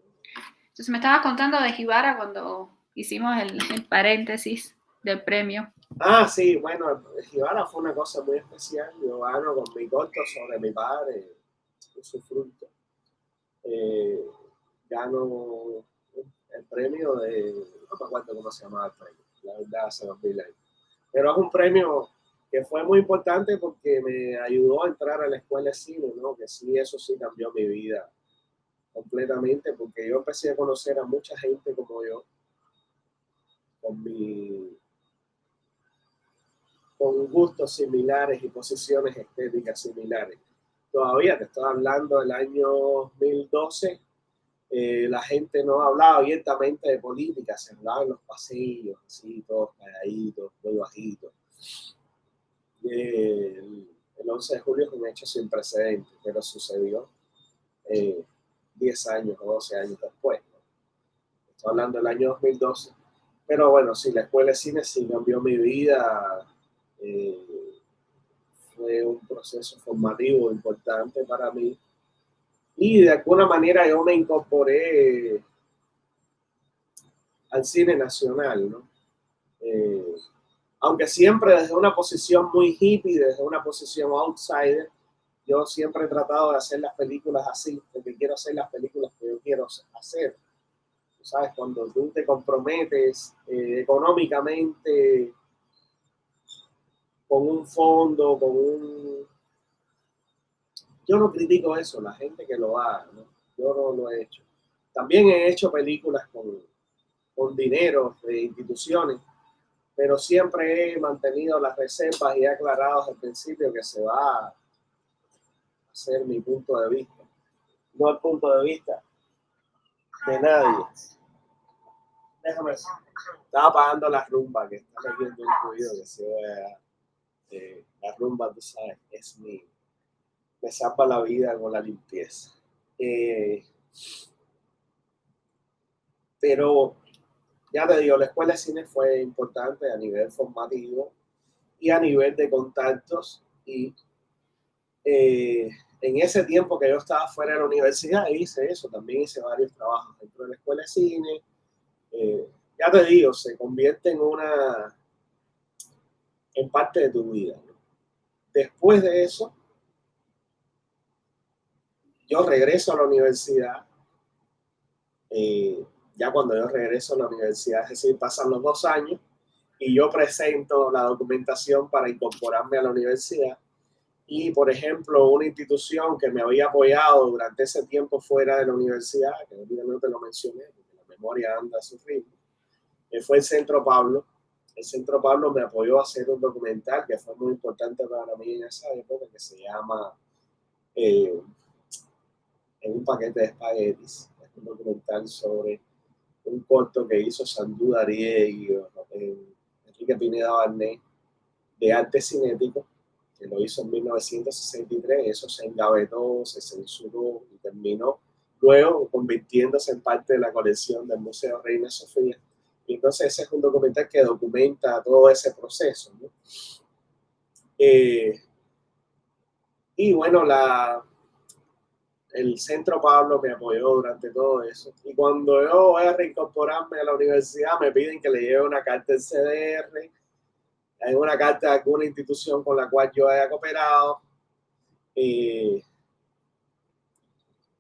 S1: Entonces me estabas contando de Jibara cuando hicimos el paréntesis del premio.
S2: Ah, sí, bueno, Jibara fue una cosa muy especial. Yo gano con mi corto sobre mi padre, su fruto. Gano el premio no me acuerdo cómo se llamaba el premio, la verdad hace 2000 años. Pero es un premio que fue muy importante porque me ayudó a entrar a la escuela de cine, ¿no? Que sí, eso sí cambió mi vida completamente, porque yo empecé a conocer a mucha gente como yo, con, mi, con gustos similares y posiciones estéticas similares. Todavía te estoy hablando del año 2012, la gente no hablaba abiertamente de política, se hablaba en los pasillos, así, todos calladitos, muy bajitos. El 11 de julio es un hecho sin precedentes, pero sucedió 10 años o 12 años después, ¿no? Estoy hablando del año 2012. Pero bueno, sí, la escuela de cine sí cambió mi vida. Fue un proceso formativo importante para mí. Y de alguna manera yo me incorporé al cine nacional, ¿no? Aunque siempre desde una posición muy hippie, desde una posición outsider, yo siempre he tratado de hacer las películas así, porque quiero hacer las películas que yo quiero hacer. Tú sabes, cuando tú te comprometes económicamente con un fondo, con un... Yo no critico eso, la gente que lo haga, ¿no? Yo no lo he hecho. También he hecho películas con dinero de instituciones, pero siempre he mantenido las reservas y he aclarado desde el principio que se va a hacer mi punto de vista, no el punto de vista de nadie. Déjame ver. Estaba apagando la rumba, que está metiendo un ruido que se vea. La rumba, tú sabes, me salva la vida con la limpieza. Pero ya te digo, la escuela de cine fue importante a nivel formativo y a nivel de contactos. Y en ese tiempo que yo estaba fuera de la universidad hice eso, también hice varios trabajos dentro de la escuela de cine. Ya te digo, se convierte en parte de tu vida, ¿no? Después de eso, yo regreso a la universidad. Ya cuando yo regreso a la universidad, es decir, pasan los 2 años y yo presento la documentación para incorporarme a la universidad. Y, por ejemplo, una institución que me había apoyado durante ese tiempo fuera de la universidad, que no te lo mencioné, porque la memoria anda a su ritmo, fue el Centro Pablo. El Centro Pablo me apoyó a hacer un documental que fue muy importante para mí en esa época, que se llama En un paquete de espaguetis. Es un documental sobre un corto que hizo Sandú Darié Enrique Pineda Barnett de arte cinético, que lo hizo en 1963. Eso se engavetó, se censuró y terminó luego convirtiéndose en parte de la colección del Museo Reina Sofía. Y entonces ese es un documental que documenta todo ese proceso, ¿no? Y bueno, el Centro Pablo me apoyó durante todo eso. Y cuando yo voy a reincorporarme a la universidad, me piden que le lleve una carta del CDR, hay una carta de alguna institución con la cual yo haya cooperado,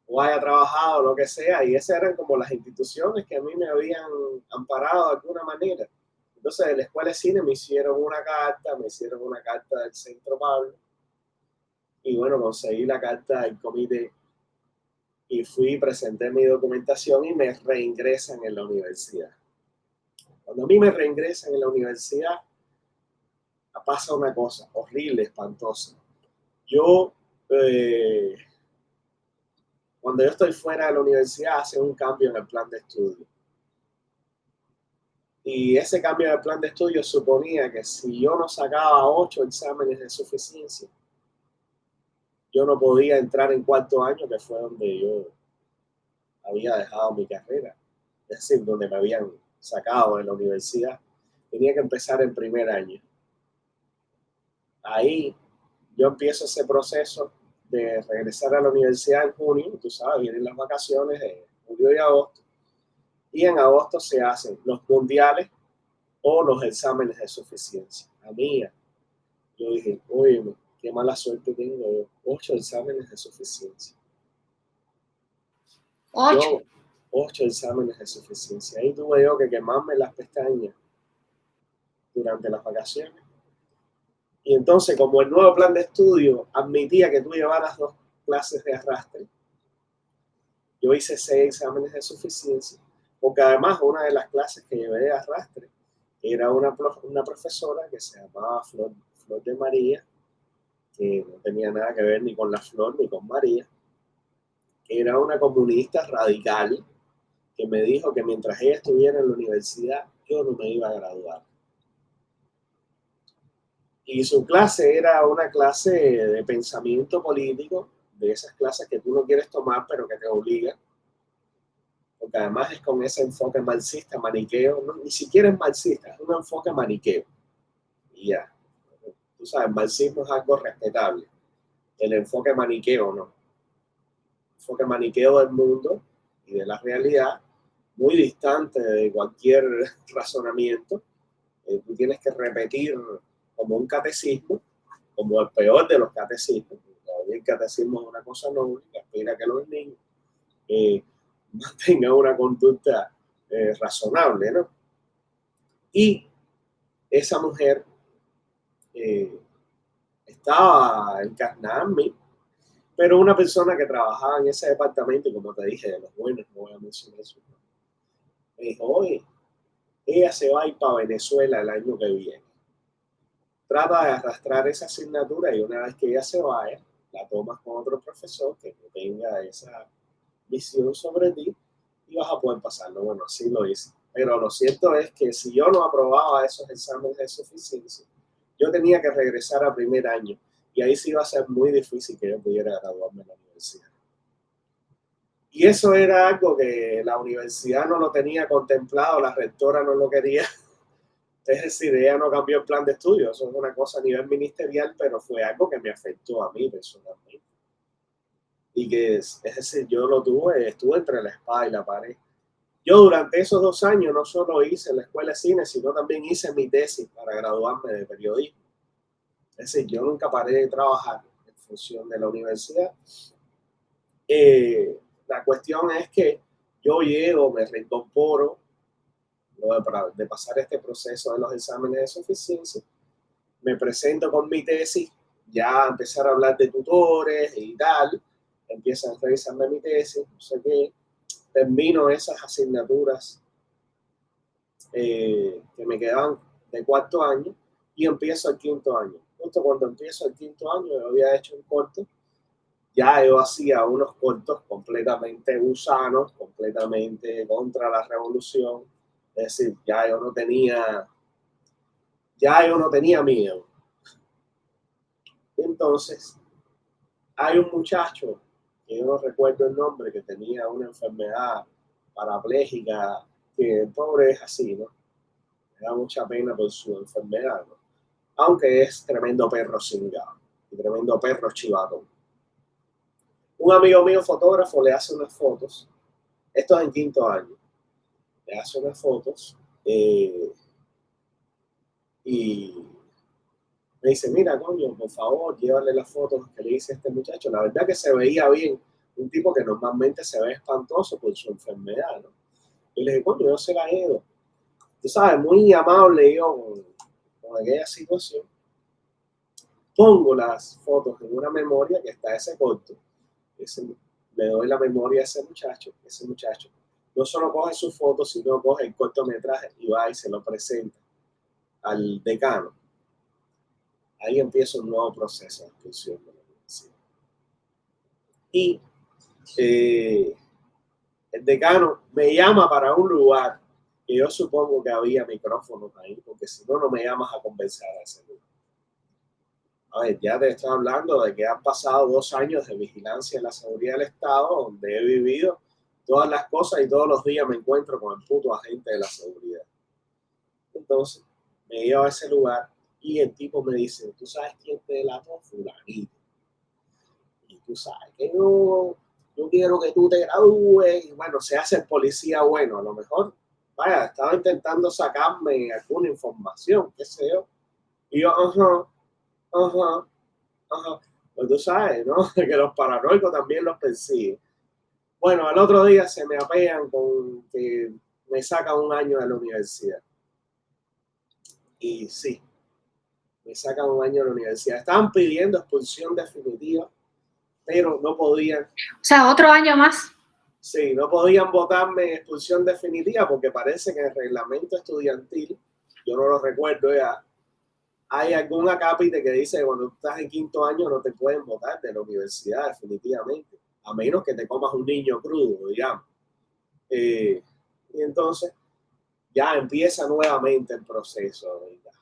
S2: o haya trabajado, lo que sea. Y esas eran como las instituciones que a mí me habían amparado de alguna manera. Entonces, de la Escuela de Cine me hicieron una carta del Centro Pablo. Y bueno, conseguí la carta del comité y fui, presenté mi documentación y me reingresan en la universidad. Cuando a mí me reingresan en la universidad, pasa una cosa horrible, espantosa. Yo, cuando yo estoy fuera de la universidad, hace un cambio en el plan de estudio. Y ese cambio de plan de estudio suponía que si yo no sacaba 8 exámenes de suficiencia, yo no podía entrar en 4º año, que fue donde yo había dejado mi carrera, es decir, donde me habían sacado de la universidad. Tenía que empezar en 1er año. Ahí yo empiezo ese proceso de regresar a la universidad en junio. Tú sabes, vienen las vacaciones de julio y agosto. Y en agosto se hacen los mundiales o los exámenes de suficiencia. A mí, yo dije, oye, qué mala suerte tengo, 8 exámenes de suficiencia.
S1: 8.
S2: 8 exámenes de suficiencia. Ahí tuve yo que quemarme las pestañas durante las vacaciones. Y entonces, como el nuevo plan de estudio admitía que tú llevaras 2 clases de arrastre, yo hice 6 exámenes de suficiencia, porque además una de las clases que llevé de arrastre era una profesora que se llamaba Flor de María, que no tenía nada que ver ni con la Flor ni con María, que era una comunista radical, que me dijo que mientras ella estuviera en la universidad, yo no me iba a graduar. Y su clase era una clase de pensamiento político, de esas clases que tú no quieres tomar, pero que te obligan, porque además es con ese enfoque marxista, maniqueo, no, ni siquiera es marxista, es un enfoque maniqueo. Y ya, tú sabes, el marxismo es algo respetable, el enfoque maniqueo no. El enfoque maniqueo del mundo y de la realidad, muy distante de cualquier razonamiento. Tú tienes que repetir como un catecismo, como el peor de los catecismos. El catecismo es una cosa noble que aspira a que los niños mantengan una conducta razonable, ¿no? Y esa mujer estaba encarnada en mí, pero una persona que trabajaba en ese departamento, y como te dije, de los buenos, no voy a mencionar eso, me dijo, oye, ella se va a ir para Venezuela el año que viene. Trata de arrastrar esa asignatura y una vez que ella se vaya, la tomas con otro profesor que no tenga esa visión sobre ti y vas a poder pasarlo. Bueno, así lo hice. Pero lo cierto es que si yo no aprobaba esos exámenes de suficiencia, yo tenía que regresar a primer año y ahí sí iba a ser muy difícil que yo pudiera graduarme en la universidad. Y eso era algo que la universidad no lo tenía contemplado, la rectora no lo quería. Es decir, ella no cambió el plan de estudio, eso es una cosa a nivel ministerial, pero fue algo que me afectó a mí personalmente. Y que, es decir, yo estuve entre la espada y la pared. Yo durante esos 2 años no solo hice la escuela de cine, sino también hice mi tesis para graduarme de periodismo. Es decir, yo nunca paré de trabajar en función de la universidad. La cuestión es que yo llego, me reincorporo, de pasar este proceso de los exámenes de suficiencia, me presento con mi tesis, ya empezar a hablar de tutores y tal, empiezan a revisarme mi tesis, no sé qué, termino esas asignaturas que me quedaban de 4º año y empiezo el 5º año. Justo cuando empiezo el 5º año, yo había hecho un corto, ya yo hacía unos cortos completamente gusanos, completamente contra la revolución, es decir, ya yo no tenía miedo. Entonces, hay un muchacho, que yo no recuerdo el nombre, que tenía una enfermedad parapléjica, que el pobre es así, ¿no? Me da mucha pena por su enfermedad, ¿no? Aunque es tremendo perro cingado y tremendo perro chivatón. Un amigo mío fotógrafo le hace unas fotos, esto es en 5º año, le hace unas fotos y me dice, mira, coño, por favor, llévale las fotos que le hice a este muchacho. La verdad que se veía bien, un tipo que normalmente se ve espantoso por su enfermedad, ¿no? Y le dije, coño, yo se la llevo. Tú sabes, muy amable yo con aquella situación. Pongo las fotos en una memoria que está ese corto. Le doy la memoria a ese muchacho no solo coge sus fotos, sino coge el cortometraje y va y se lo presenta al decano. Ahí empieza un nuevo proceso de exclusión de la universidad. Y el decano me llama para un lugar que yo supongo que había micrófonos ahí, porque si no, no me llamas a conversar a ese lugar. A ver, ya te estoy hablando de que han pasado 2 años de vigilancia en la seguridad del Estado, donde he vivido todas las cosas y todos los días me encuentro con el puto agente de la seguridad. Entonces, me llevo a ese lugar y el tipo me dice, ¿tú sabes quién te delató? Fulanito. Y tú sabes que yo quiero que tú te gradúes. Y bueno, se hace el policía bueno. A lo mejor, vaya, estaba intentando sacarme alguna información, qué sé yo. Y yo, ajá. Pues tú sabes, ¿no? Que los paranoicos también los persiguen. Bueno, al otro día se me apean con que me sacan 1 año de la universidad. Y sí, me sacan un año de la universidad. Estaban pidiendo expulsión definitiva, pero no podían.
S1: O sea, otro año más.
S2: Sí, no podían votarme expulsión definitiva porque parece que en el reglamento estudiantil, yo no lo recuerdo ya, hay algún acápite que dice que cuando estás en quinto año no te pueden votar de la universidad definitivamente, a menos que te comas un niño crudo, digamos. Y entonces ya empieza nuevamente el proceso, ¿verdad?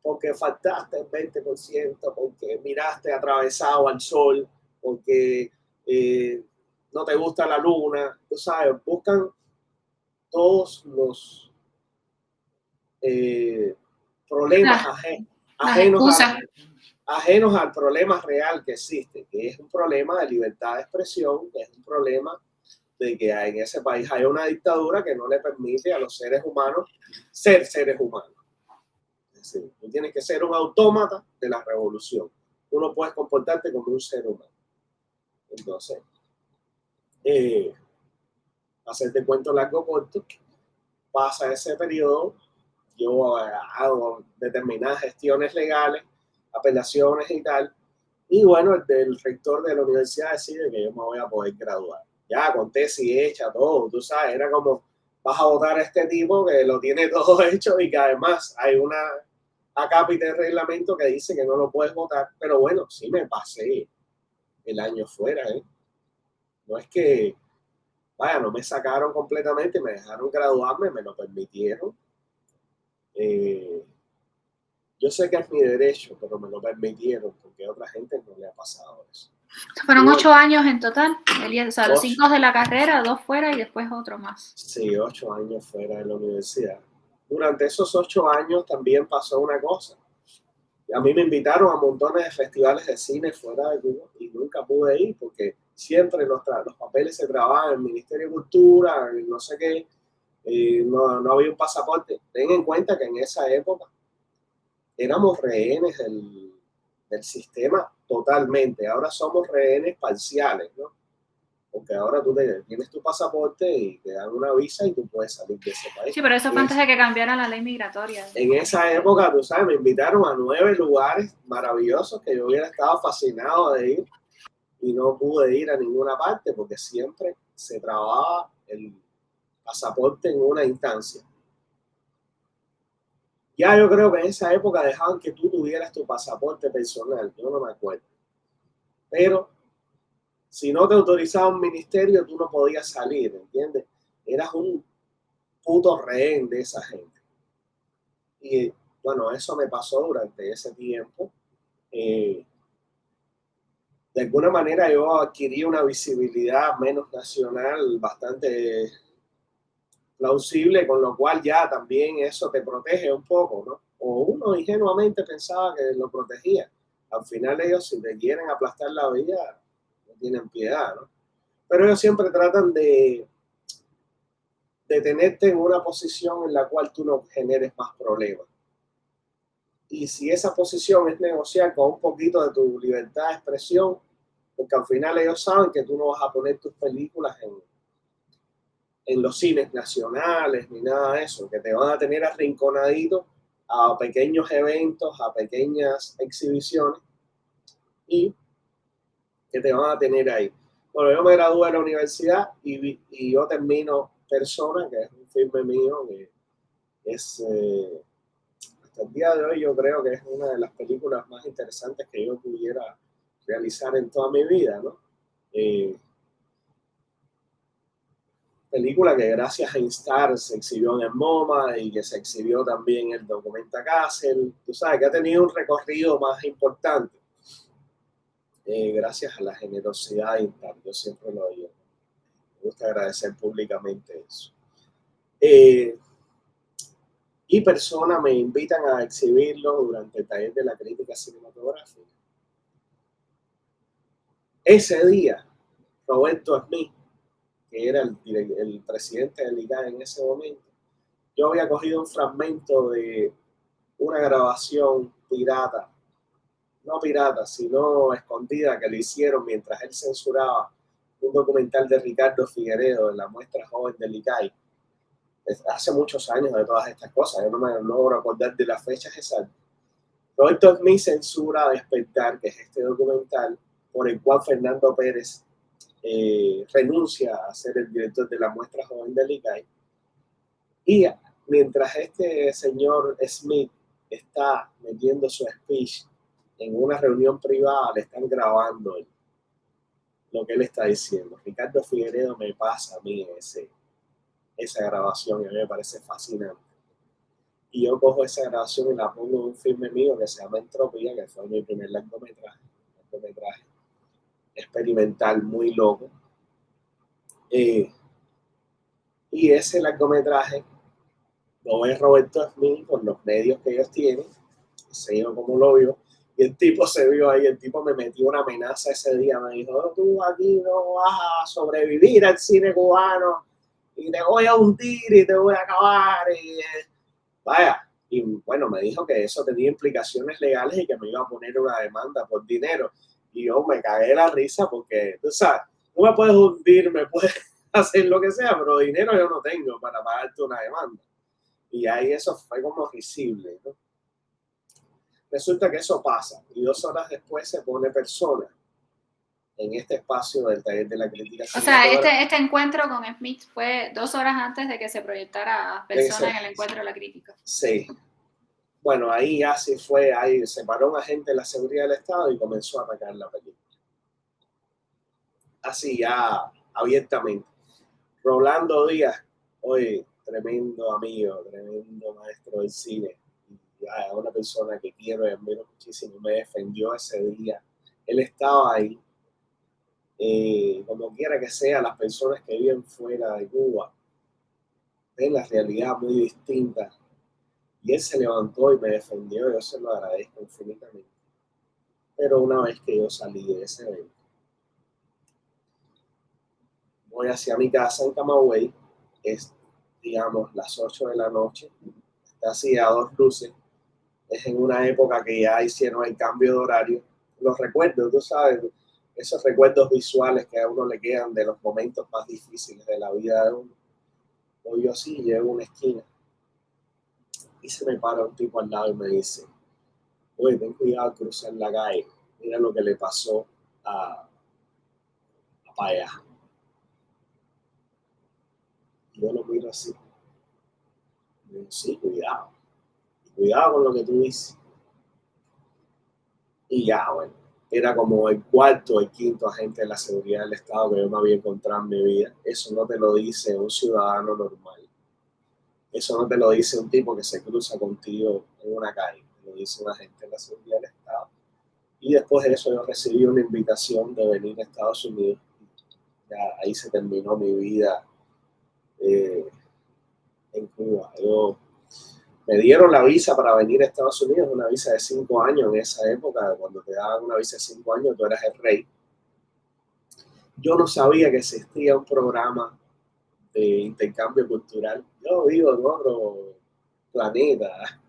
S2: Porque faltaste el 20%, porque miraste atravesado al sol, porque no te gusta la luna, tú sabes, buscan todos los problemas
S1: Las excusas.
S2: ajenos al problema real que existe, que es un problema de libertad de expresión, que es un problema de que en ese país hay una dictadura que no le permite a los seres humanos ser seres humanos. Es decir, tú tienes que ser un autómata de la revolución. Tú no puedes comportarte como un ser humano. Entonces, hacerte cuento largo corto, pasa ese periodo, yo hago determinadas gestiones legales, apelaciones y tal, y bueno, el rector de la universidad decide que yo me voy a poder graduar. Ya con tesis hecha, todo, tú sabes, era como, vas a votar a este tipo que lo tiene todo hecho y que además hay una acápite de reglamento que dice que no lo puedes votar, pero bueno, sí me pasé el año fuera, ¿eh? No es que, vaya, no me sacaron completamente, me dejaron graduarme, me lo permitieron. Yo sé que es mi derecho, pero me lo permitieron porque a otra gente no le ha pasado eso.
S1: Fueron 8 años en total, Elías, o sea, los 5 de la carrera, 2 fuera y después otro más.
S2: Sí, 8 años fuera de la universidad. Durante esos 8 años también pasó una cosa. A mí me invitaron a montones de festivales de cine fuera de Cuba y nunca pude ir porque siempre los papeles se trabajan en el Ministerio de Cultura, en no sé qué, no había un pasaporte. Ten en cuenta que en esa época éramos rehenes del sistema totalmente. Ahora somos rehenes parciales, ¿no? Porque ahora tú tienes tu pasaporte y te dan una visa y tú puedes salir de ese país.
S1: Sí, pero eso fue antes de que cambiara la ley migratoria.
S2: En esa época, tú sabes, me invitaron a 9 lugares maravillosos que yo hubiera estado fascinado de ir y no pude ir a ninguna parte porque siempre se trababa el pasaporte en una instancia. Ya yo creo que en esa época dejaban que tú tuvieras tu pasaporte personal, yo no me acuerdo. Pero si no te autorizaba un ministerio, tú no podías salir, ¿entiendes? Eras un puto rehén de esa gente. Y bueno, eso me pasó durante ese tiempo. De alguna manera yo adquirí una visibilidad menos nacional bastante plausible, con lo cual ya también eso te protege un poco, ¿no? O uno ingenuamente pensaba que lo protegía. Al final ellos, si te quieren aplastar la vida, no tienen piedad, ¿no? Pero ellos siempre tratan de tenerte en una posición en la cual tú no generes más problemas. Y si esa posición es negociar con un poquito de tu libertad de expresión, porque al final ellos saben que tú no vas a poner tus películas en los cines nacionales ni nada de eso, que te van a tener arrinconadito a pequeños eventos, a pequeñas exhibiciones y que te van a tener ahí. Bueno, yo me gradué de la universidad y yo termino Persona, que es un filme mío, que es, hasta el día de hoy yo creo que es una de las películas más interesantes que yo pudiera realizar en toda mi vida, ¿no? Película que gracias a Instar se exhibió en el MoMA y que se exhibió también en el Documenta Castle. Tú sabes que ha tenido un recorrido más importante gracias a la generosidad de Instar. Yo siempre lo digo. Me gusta agradecer públicamente eso. Y personas me invitan a exhibirlo durante el taller de la crítica cinematográfica. Ese día, Roberto Smith, que era el presidente del ICAE en ese momento, yo había cogido un fragmento de una grabación pirata, no pirata, sino escondida, que le hicieron mientras él censuraba un documental de Ricardo Figueredo en la muestra joven del ICAI. Hace muchos años de todas estas cosas, yo no me logro acordar de las fechas exactas. Roberto Smith censura Despertar, que es este documental por el cual Fernando Pérez renuncia a ser el director de la muestra joven del ICAI. Y mientras este señor Smith está metiendo su speech en una reunión privada, le están grabando lo que él está diciendo. Ricardo Figueredo me pasa a mí esa grabación y a mí me parece fascinante. Y yo cojo esa grabación y la pongo en un filme mío que se llama Entropía, que fue mi primer largometraje experimental muy loco. Y ese largometraje lo ve Roberto Smith por los medios que ellos tienen, sé yo cómo lo vio, y el tipo se vio ahí, el tipo me metió una amenaza ese día, me dijo, oh, tú aquí no vas a sobrevivir al cine cubano, y te voy a hundir y te voy a acabar, y vaya, y bueno, me dijo que eso tenía implicaciones legales y que me iba a poner una demanda por dinero, y yo me cagué de la risa porque, tú sabes, tú me puedes hundir, me puedes hacer lo que sea, pero dinero yo no tengo para pagarte una demanda. Y ahí eso fue como risible, ¿no? Resulta que eso pasa y 2 horas después se pone Persona en este espacio del taller de la crítica.
S1: O sea, este encuentro con Smith fue 2 horas antes de que se proyectara Persona en el encuentro de la crítica.
S2: Sí. Bueno, ahí ya sí fue, ahí se paró un agente de la seguridad del Estado y comenzó a atacar la película. Así ya abiertamente. Rolando Díaz, hoy tremendo amigo, tremendo maestro del cine, una persona que quiero y admiro muchísimo, me defendió ese día. Él estaba ahí. Como quiera que sea, las personas que viven fuera de Cuba ven la realidad muy distinta. Y él se levantó y me defendió, yo se lo agradezco infinitamente. Pero una vez que yo salí de ese evento, voy hacia mi casa en Camagüey, es, digamos, las 8 de la noche, está así a 2 luces, es en una época que ya hicieron el cambio de horario. Los recuerdos, tú sabes, esos recuerdos visuales que a uno le quedan de los momentos más difíciles de la vida de uno. O yo así llego a una esquina y se me para un tipo al lado y me dice, oye, ten cuidado al cruzar la calle, mira lo que le pasó a Paya. Y yo lo miro así. Y digo, sí, cuidado. Cuidado con lo que tú dices. Y ya, bueno, era como el 4º, el 5º agente de la seguridad del Estado que yo me había encontrado en mi vida. Eso no te lo dice un ciudadano normal. Eso no te lo dice un tipo que se cruza contigo en una calle. Te lo dice un agente de la seguridad del Estado. Y después de eso yo recibí una invitación de venir a Estados Unidos. Ya ahí se terminó mi vida en Cuba. Me dieron la visa para venir a Estados Unidos, una visa de 5 años en esa época. Cuando te daban una visa de 5 años, tú eras el rey. Yo no sabía que existía un programa de intercambio cultural. Yo vivo en otro planeta.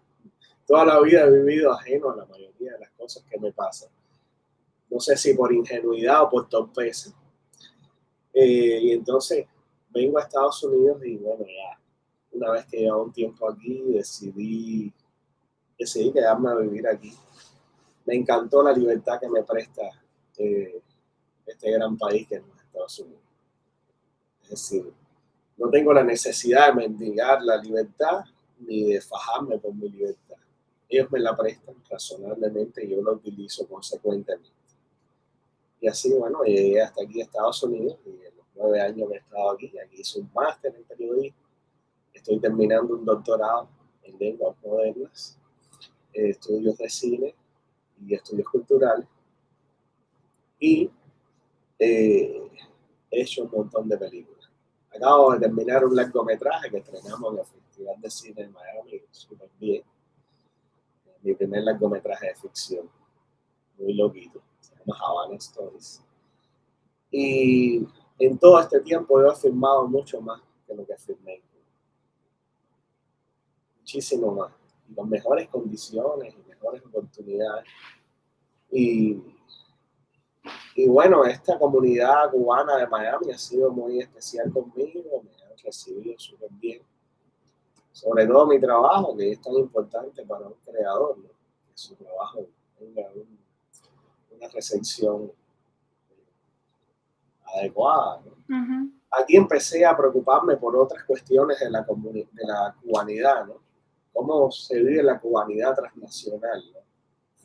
S2: Toda la vida he vivido ajeno a la mayoría de las cosas que me pasan. No sé si por ingenuidad o por torpeza. Y entonces vengo a Estados Unidos y bueno, ya una vez que llevaba un tiempo aquí, decidí quedarme a vivir aquí. Me encantó la libertad que me presta este gran país que es Estados Unidos. Es decir, no tengo la necesidad de mendigar la libertad ni de fajarme por mi libertad. Ellos me la prestan razonablemente y yo la utilizo consecuentemente. Y así, bueno, llegué hasta aquí a Estados Unidos y en los 9 años que he estado aquí hice un máster en periodismo. Estoy terminando un doctorado en lenguas modernas, estudios de cine y estudios culturales. Y he hecho un montón de películas. Acabo de terminar un largometraje que estrenamos en el Festival de Cine de Miami, súper bien. Mi primer largometraje de ficción, muy loquito, se llama Havana Stories. Y en todo este tiempo yo he filmado mucho más que lo que filmé. Muchísimo más. Y con mejores condiciones y mejores oportunidades. Y bueno, esta comunidad cubana de Miami ha sido muy especial conmigo, me han recibido súper bien. Sobre todo mi trabajo, que es tan importante para un creador, ¿no? su trabajo tenga una recepción adecuada, ¿no?
S1: Ujú.
S2: Aquí empecé a preocuparme por otras cuestiones de de la cubanidad, ¿no? Cómo se vive la cubanidad transnacional, ¿no?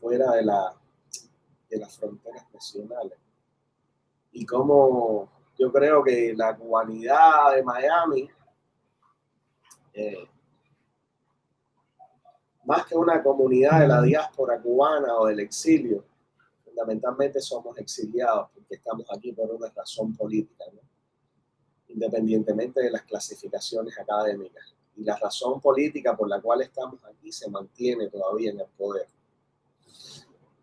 S2: Fuera de las fronteras nacionales. Y cómo yo creo que la cubanidad de Miami, eh, más que una comunidad de la diáspora cubana o del exilio, fundamentalmente somos exiliados porque estamos aquí por una razón política, ¿no? Independientemente de las clasificaciones académicas. Y la razón política por la cual estamos aquí se mantiene todavía en el poder.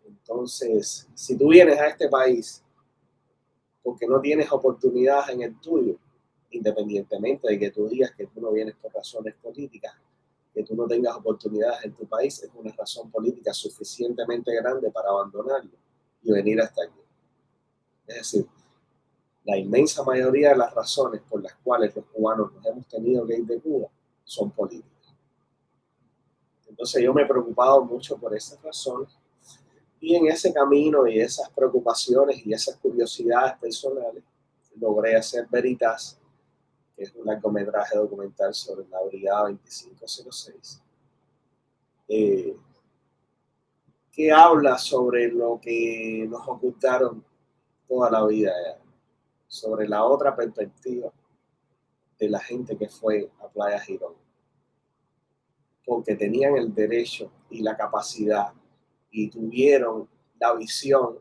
S2: Entonces, si tú vienes a este país porque no tienes oportunidades en el tuyo, independientemente de que tú digas que tú no vienes por razones políticas, que tú no tengas oportunidades en tu país, es una razón política suficientemente grande para abandonarlo y venir hasta aquí. Es decir, la inmensa mayoría de las razones por las cuales los cubanos nos hemos tenido que ir de Cuba son políticas. Entonces yo me he preocupado mucho por esas razones y en ese camino y esas preocupaciones y esas curiosidades personales logré hacer Veritas, que es un largometraje documental sobre la Brigada 2506, que habla sobre lo que nos ocultaron toda la vida, sobre la otra perspectiva de la gente que fue a Playa Girón, porque tenían el derecho y la capacidad y tuvieron la visión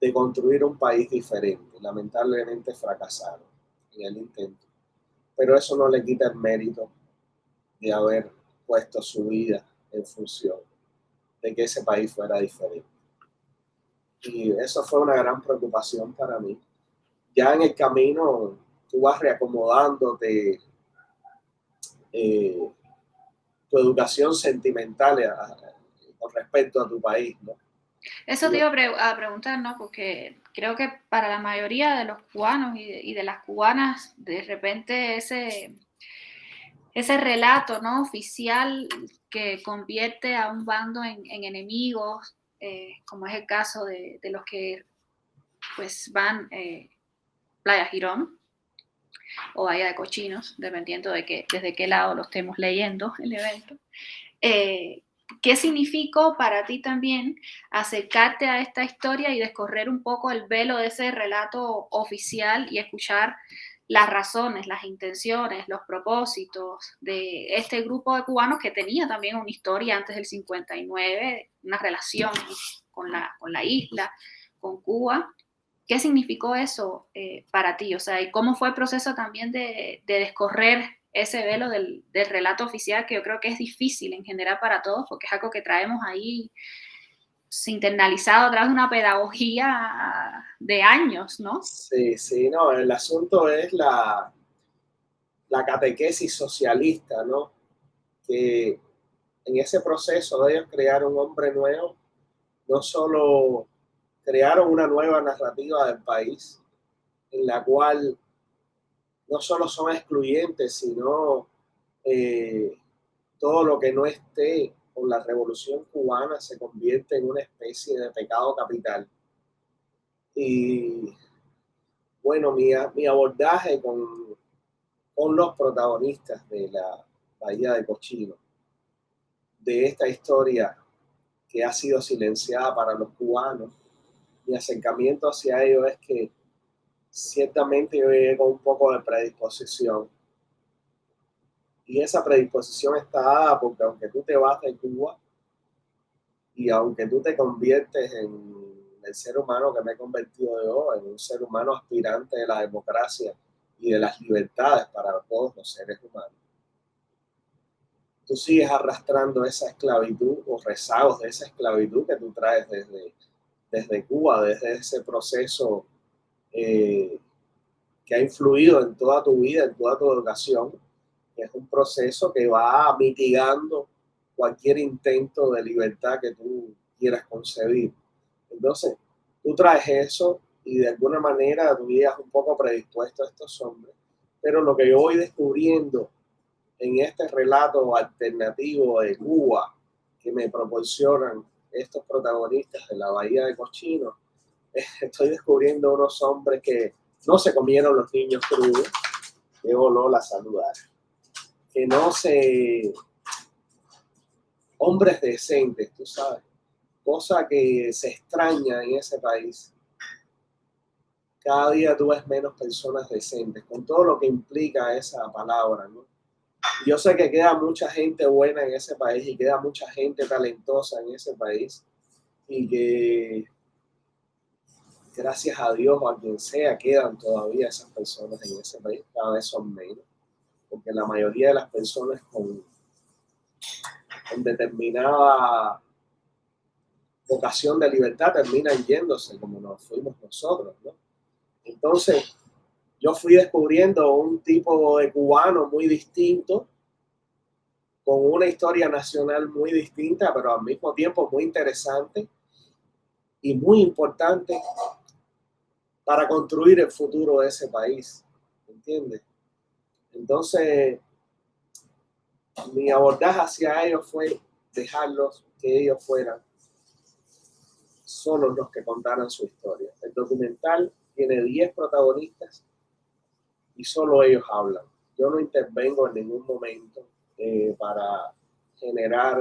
S2: de construir un país diferente. Lamentablemente fracasaron en el intento, pero eso no le quita el mérito de haber puesto su vida en función de que ese país fuera diferente. Y eso fue una gran preocupación para mí. Ya en el camino tú vas reacomodándote eh, tu educación sentimental con respecto a tu país, ¿no?
S1: Eso te iba a preguntar, ¿no? Porque creo que para la mayoría de los cubanos y de las cubanas, de repente ese relato, ¿no? Oficial que convierte a un bando en enemigos, como es el caso de los que pues van Playa Girón o Bahía de Cochinos, dependiendo de desde qué lado lo estemos leyendo el evento. ¿Qué significó para ti también acercarte a esta historia y descorrer un poco el velo de ese relato oficial y escuchar las razones, las intenciones, los propósitos de este grupo de cubanos que tenía también una historia antes del 59, una relación con la isla, con Cuba? ¿Qué significó eso para ti? O sea, ¿y cómo fue el proceso también de descorrer ese velo del relato oficial, que yo creo que es difícil en general para todos, porque es algo que traemos ahí internalizado a través de una pedagogía de años, ¿no?
S2: Sí, sí, no, el asunto es la catequesis socialista, ¿no? Que en ese proceso de ellos crear un hombre nuevo, no solo crearon una nueva narrativa del país, en la cual no solo son excluyentes, sino eh, todo lo que no esté con la revolución cubana se convierte en una especie de pecado capital. Y bueno, mi abordaje con los protagonistas de la Bahía de Cochino, de esta historia que ha sido silenciada para los cubanos, mi acercamiento hacia ellos es que ciertamente yo llegué con un poco de predisposición. Y esa predisposición está dada porque aunque tú te vas de Cuba y aunque tú te conviertes en el ser humano que me he convertido yo, en un ser humano aspirante de la democracia y de las libertades para todos los seres humanos, tú sigues arrastrando esa esclavitud o rezagos de esa esclavitud que tú traes desde Cuba, desde ese proceso que ha influido en toda tu vida, en toda tu educación. Es un proceso que va mitigando cualquier intento de libertad que tú quieras concebir. Entonces, tú traes eso y de alguna manera tú llegas un poco predispuesto a estos hombres. Pero lo que yo voy descubriendo en este relato alternativo de Cuba que me proporcionan estos protagonistas de la Bahía de Cochinos, estoy descubriendo unos hombres que no se comieron los niños crudos, que voló la saludar, que no se... hombres decentes, tú sabes, cosa que se extraña en ese país. Cada día tú ves menos personas decentes, con todo lo que implica esa palabra, ¿no? Yo sé que queda mucha gente buena en ese país y queda mucha gente talentosa en ese país y que gracias a Dios o a quien sea quedan todavía esas personas en ese país, cada vez son menos, porque la mayoría de las personas con determinada vocación de libertad terminan yéndose como nos fuimos nosotros, ¿no? Entonces, yo fui descubriendo un tipo de cubano muy distinto, con una historia nacional muy distinta, pero al mismo tiempo muy interesante y muy importante para construir el futuro de ese país, ¿entiendes? Entonces, mi abordaje hacia ellos fue dejarlos que ellos fueran solos los que contaran su historia. El documental tiene 10 protagonistas y solo ellos hablan. Yo no intervengo en ningún momento para generar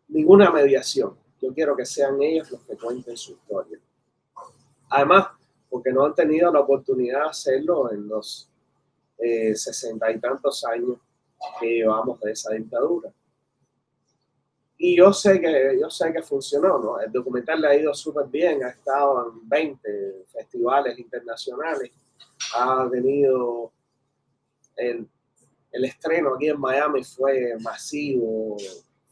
S2: ninguna mediación. Yo quiero que sean ellos los que cuenten su historia. Además, porque no han tenido la oportunidad de hacerlo en los 60 y tantos años que llevamos de esa dictadura. Y yo sé que funcionó, ¿no? El documental le ha ido súper bien, ha estado en 20 festivales internacionales, ha tenido el estreno aquí en Miami fue masivo,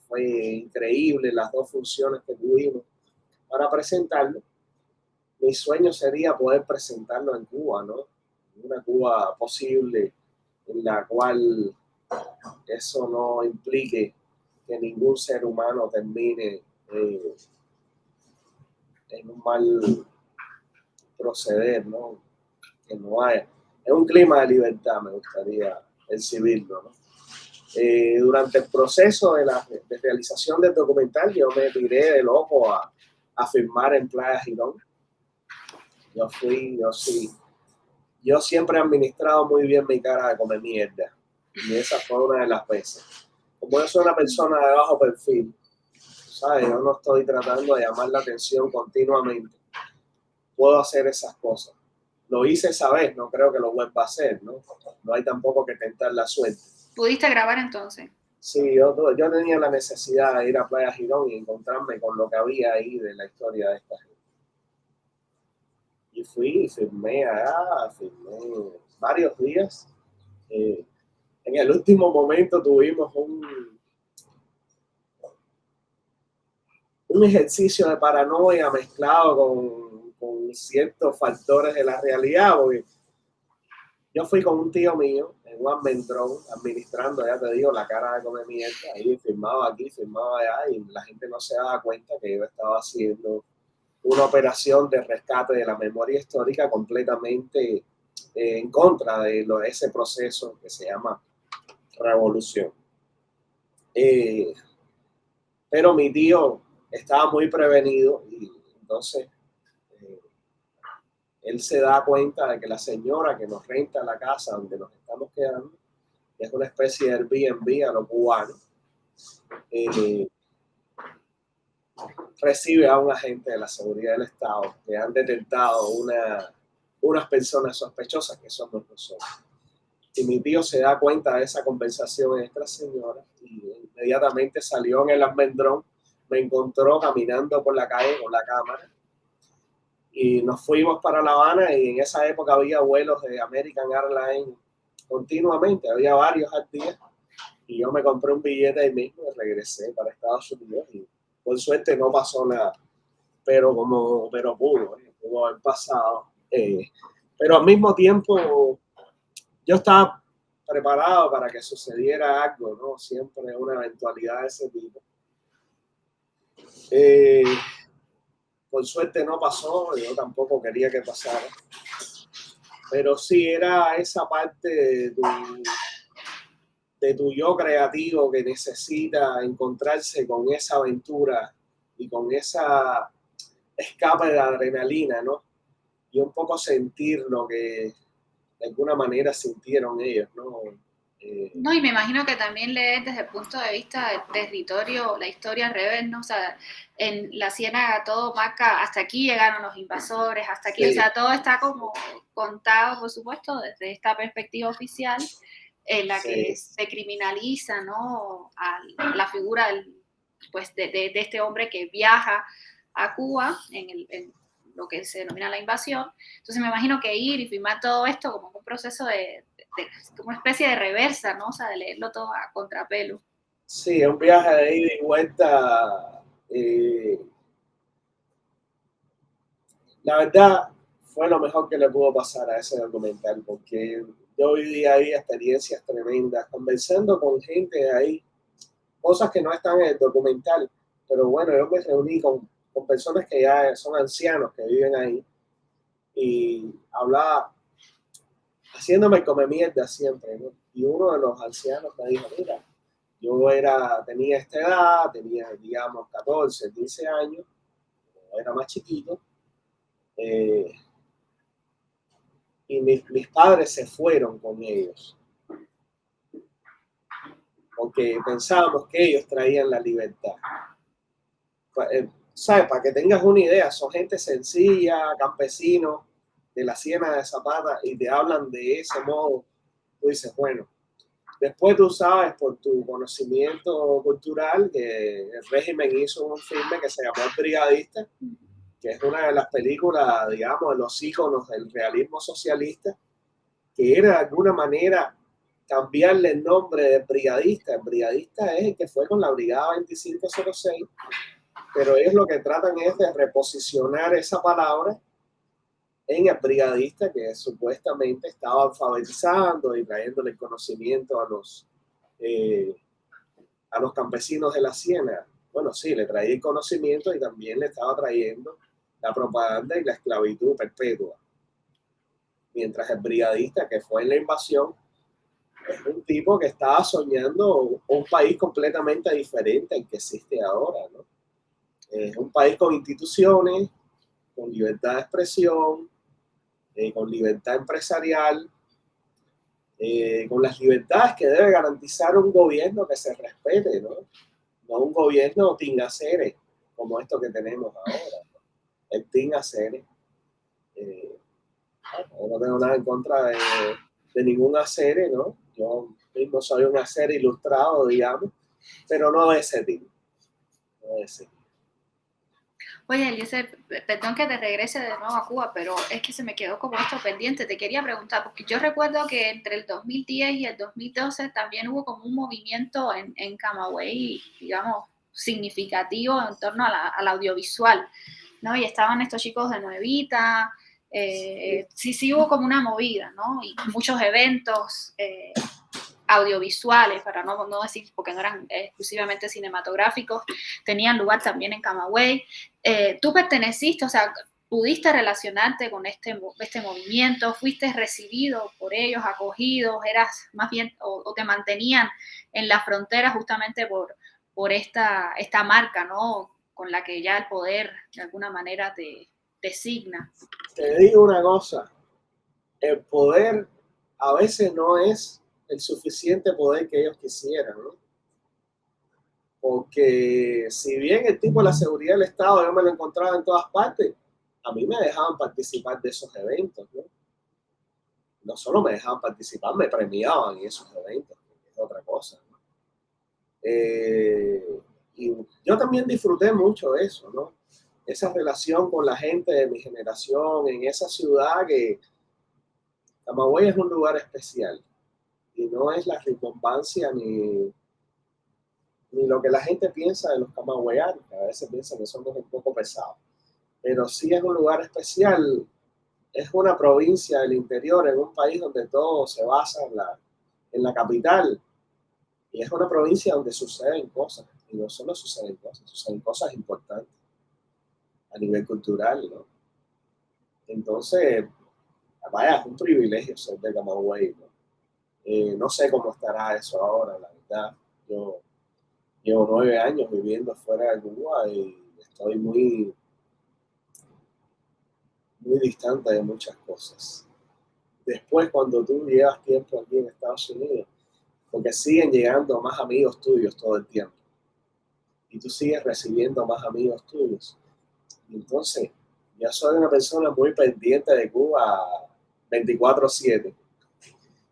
S2: fue increíble las 2 funciones que tuvimos para presentarlo. Mi sueño sería poder presentarlo en Cuba, ¿no? Una Cuba posible en la cual eso no implique que ningún ser humano termine en un mal proceder, ¿no? Que no haya. Es un clima de libertad, me gustaría exhibirlo, ¿no? Durante el proceso de realización del documental, yo me tiré de loco a filmar en Playa Girón. Yo siempre he administrado muy bien mi cara de comer mierda. Y esa fue una de las veces. Como yo soy una persona de bajo perfil, ¿sabes? Yo no estoy tratando de llamar la atención continuamente. Puedo hacer esas cosas. Lo hice esa vez, no creo que lo vuelva a hacer, ¿no? No hay tampoco que tentar la suerte.
S1: ¿Pudiste grabar entonces?
S2: Sí, yo tenía la necesidad de ir a Playa Girón y encontrarme con lo que había ahí de la historia de esta gente. Y fui y filmé allá, filmé varios días. En el último momento tuvimos un ejercicio de paranoia mezclado con ciertos factores de la realidad, porque yo fui con un tío mío en un almendrón administrando, ya te digo, la cara de comer mierda, ahí firmaba aquí, firmaba allá, y la gente no se daba cuenta que yo estaba haciendo una operación de rescate de la memoria histórica completamente en contra de ese proceso que se llama revolución. Pero mi tío estaba muy prevenido y entonces él se da cuenta de que la señora que nos renta la casa donde nos estamos quedando es una especie de Airbnb a los cubanos. Recibe a un agente de la seguridad del Estado que han detectado unas personas sospechosas que somos nosotros. Y mi tío se da cuenta de esa conversación de esta señora y inmediatamente salió en el almendrón, me encontró caminando por la calle con la cámara y nos fuimos para La Habana, y en esa época había vuelos de American Airlines continuamente, había varios al día, y yo me compré un billete ahí mismo y regresé para Estados Unidos y por suerte no pasó nada, pero pudo haber pasado. Pero al mismo tiempo yo estaba preparado para que sucediera algo, ¿no? Siempre una eventualidad de ese tipo. Por suerte no pasó, yo tampoco quería que pasara. pero sí era esa parte de tu yo creativo que necesita encontrarse con esa aventura y con esa escape de adrenalina, ¿no? Y un poco sentir lo que de alguna manera sintieron ellos, ¿no?
S1: No, y me imagino que también lees desde el punto de vista del territorio, la historia al revés, ¿no? O sea, en la Ciénaga todo marca, hasta aquí llegaron los invasores, hasta aquí, o
S2: Sí,
S1: sea, todo está como contado, por supuesto, desde esta perspectiva oficial, en la que
S2: sí,
S1: se criminaliza, ¿no? A la figura del, pues, de este hombre que viaja a Cuba en lo que se denomina la invasión. Entonces me imagino que ir y filmar todo esto como un proceso como una especie de reversa, ¿no? O sea, de leerlo todo a contrapelo.
S2: sí, es un viaje de ida y vuelta. eh, la verdad, fue lo mejor que le pudo pasar a ese documental, porque yo viví ahí experiencias tremendas, conversando con gente de ahí, cosas que no están en el documental, pero bueno, yo me reuní con personas que ya son ancianos, que viven ahí, y hablaba, haciéndome come mierda siempre, ¿no? Y uno de los ancianos me dijo, mira, tenía esta edad, tenía, digamos, 14, 15 años, era más chiquito, eh, y mis padres se fueron con ellos, porque pensábamos que ellos traían la libertad. ¿Sabes? Para que tengas una idea, son gente sencilla, campesinos de la Ciénaga de Zapata, y te hablan de ese modo. Tú dices, bueno, después tú sabes por tu conocimiento cultural que el régimen hizo un filme que se llamó El Brigadista, que es una de las películas, digamos, de los íconos del realismo socialista, que era de alguna manera cambiarle el nombre de brigadista. El brigadista es el que fue con la Brigada 2506, pero ellos lo que tratan es de reposicionar esa palabra en el brigadista que supuestamente estaba alfabetizando y trayéndole conocimiento eh, a los campesinos de la Ciénaga. Bueno, sí, le traía el conocimiento y también le estaba trayendo la propaganda y la esclavitud perpetua. Mientras el brigadista que fue en la invasión es un tipo que estaba soñando un país completamente diferente al que existe ahora, ¿no? Es un país con instituciones, con libertad de expresión, con libertad empresarial, con las libertades que debe garantizar un gobierno que se respete, ¿no? No un gobierno tingacere, como esto que tenemos ahora, ¿no? El tingacere. Eh, no tengo nada en contra de ningún acere, ¿no? Yo mismo soy un acere ilustrado, digamos, pero no de ese tipo. No de ese tipo.
S1: Oye, Eliezer, perdón que te regrese de nuevo a Cuba, pero es que se me quedó como esto pendiente. Te quería preguntar, porque yo recuerdo que entre el 2010 y el 2012 también hubo como un movimiento en Camagüey, digamos, significativo en torno al audiovisual, ¿no? Y estaban estos chicos de Nuevita, sí hubo como una movida, ¿no? Y muchos eventos audiovisuales, para no decir, porque no eran exclusivamente cinematográficos, tenían lugar también en Camagüey. Tú perteneciste, o sea, pudiste relacionarte con este movimiento, fuiste recibido por ellos, acogidos, eras más bien, o te mantenían en la frontera justamente por esta marca, ¿no? Con la que ya el poder de alguna manera te signa.
S2: Te digo una cosa, el poder a veces no es el suficiente poder que ellos quisieran, ¿no? Porque si bien el tipo de la seguridad del Estado yo me lo encontraba en todas partes, a mí me dejaban participar de esos eventos, ¿no? No solo me dejaban participar, me premiaban en esos eventos, que es otra cosa, ¿no? Y yo también disfruté mucho de eso, ¿no? Esa relación con la gente de mi generación en esa ciudad que Camagüey es un lugar especial y no es la rimbombancia ni lo que la gente piensa de los camagüeyanos, que a veces piensan que somos un poco pesados, pero sí es un lugar especial, es una provincia del interior, en un país donde todo se basa en la capital, y es una provincia donde suceden cosas, y no solo suceden cosas importantes a nivel cultural, ¿no? Entonces, vaya, es un privilegio ser de Camagüey, ¿no? No sé cómo estará eso ahora, la verdad. Yo llevo 9 años viviendo fuera de Cuba y estoy muy, muy distante de muchas cosas. Después, cuando tú llevas tiempo aquí en Estados Unidos, porque siguen llegando más amigos tuyos todo el tiempo y tú sigues recibiendo más amigos tuyos. Y entonces, ya soy una persona muy pendiente de Cuba 24/7.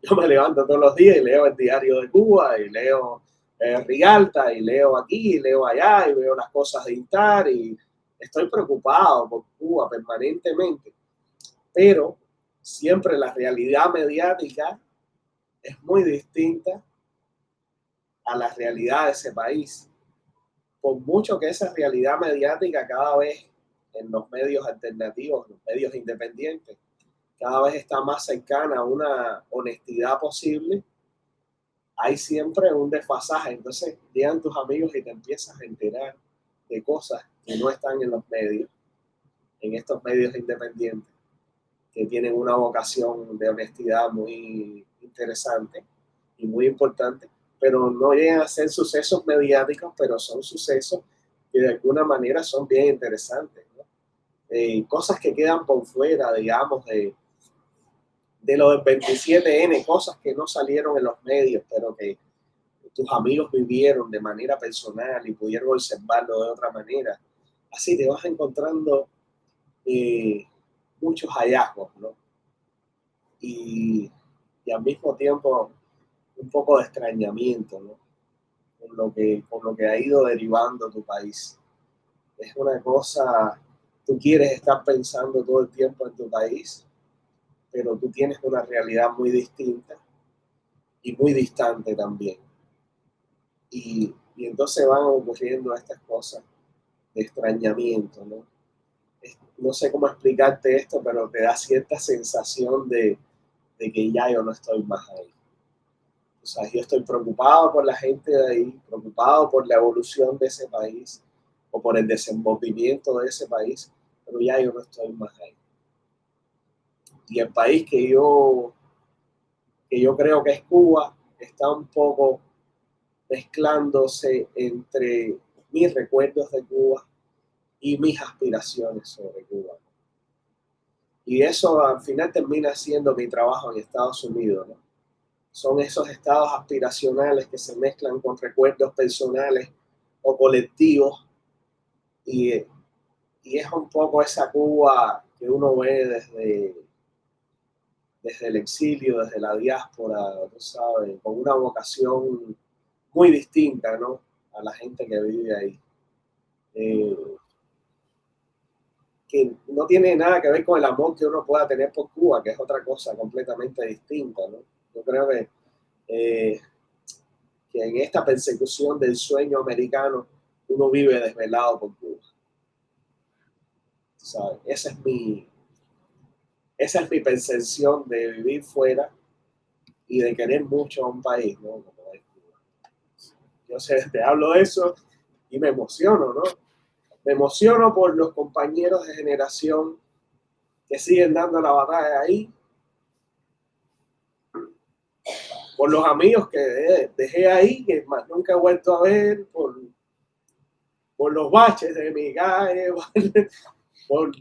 S2: Yo me levanto todos los días y leo el diario de Cuba y leo Rialta y leo aquí y leo allá y veo las cosas de Intar y estoy preocupado por Cuba permanentemente. Pero siempre la realidad mediática es muy distinta a la realidad de ese país. Por mucho que esa realidad mediática cada vez en los medios alternativos, los medios independientes, cada vez está más cercana a una honestidad posible, hay siempre un desfasaje. Entonces llegan tus amigos y te empiezas a enterar de cosas que no están en los medios, en estos medios independientes, que tienen una vocación de honestidad muy interesante y muy importante, pero no llegan a ser sucesos mediáticos, pero son sucesos que de alguna manera son bien interesantes, ¿no? Cosas que quedan por fuera, digamos, de lo del 27N, cosas que no salieron en los medios, pero que tus amigos vivieron de manera personal y pudieron observarlo de otra manera. Así te vas encontrando muchos hallazgos, ¿no? Y, y al mismo tiempo un poco de extrañamiento, ¿no? Con lo que ha ido derivando tu país. Es una cosa, tú quieres estar pensando todo el tiempo en tu país, pero tú tienes una realidad muy distinta y muy distante también. Y entonces van ocurriendo estas cosas de extrañamiento, ¿no? No sé cómo explicarte esto, pero te da cierta sensación de que ya yo no estoy más ahí. O sea, yo estoy preocupado por la gente de ahí, preocupado por la evolución de ese país o por el desenvolvimiento de ese país, pero ya yo no estoy más ahí. Y el país que yo creo que es Cuba está un poco mezclándose entre mis recuerdos de Cuba y mis aspiraciones sobre Cuba. Y eso al final termina siendo mi trabajo en Estados Unidos, ¿no? Son esos estados aspiracionales que se mezclan con recuerdos personales o colectivos y, y es un poco esa Cuba que uno ve desde el exilio, desde la diáspora, tú sabes, con una vocación muy distinta, ¿no? A la gente que vive ahí. Que no tiene nada que ver con el amor que uno pueda tener por Cuba, que es otra cosa completamente distinta, ¿no? Yo creo que en esta persecución del sueño americano uno vive desvelado por Cuba. ¿Sabes? Esa es mi percepción de vivir fuera y de querer mucho a un país, ¿no? Como es Cuba. Yo sé, te hablo de eso y me emociono, ¿no? Me emociono por los compañeros de generación que siguen dando la batalla ahí, por los amigos que dejé ahí, que más nunca he vuelto a ver, por los baches de mi calle, por,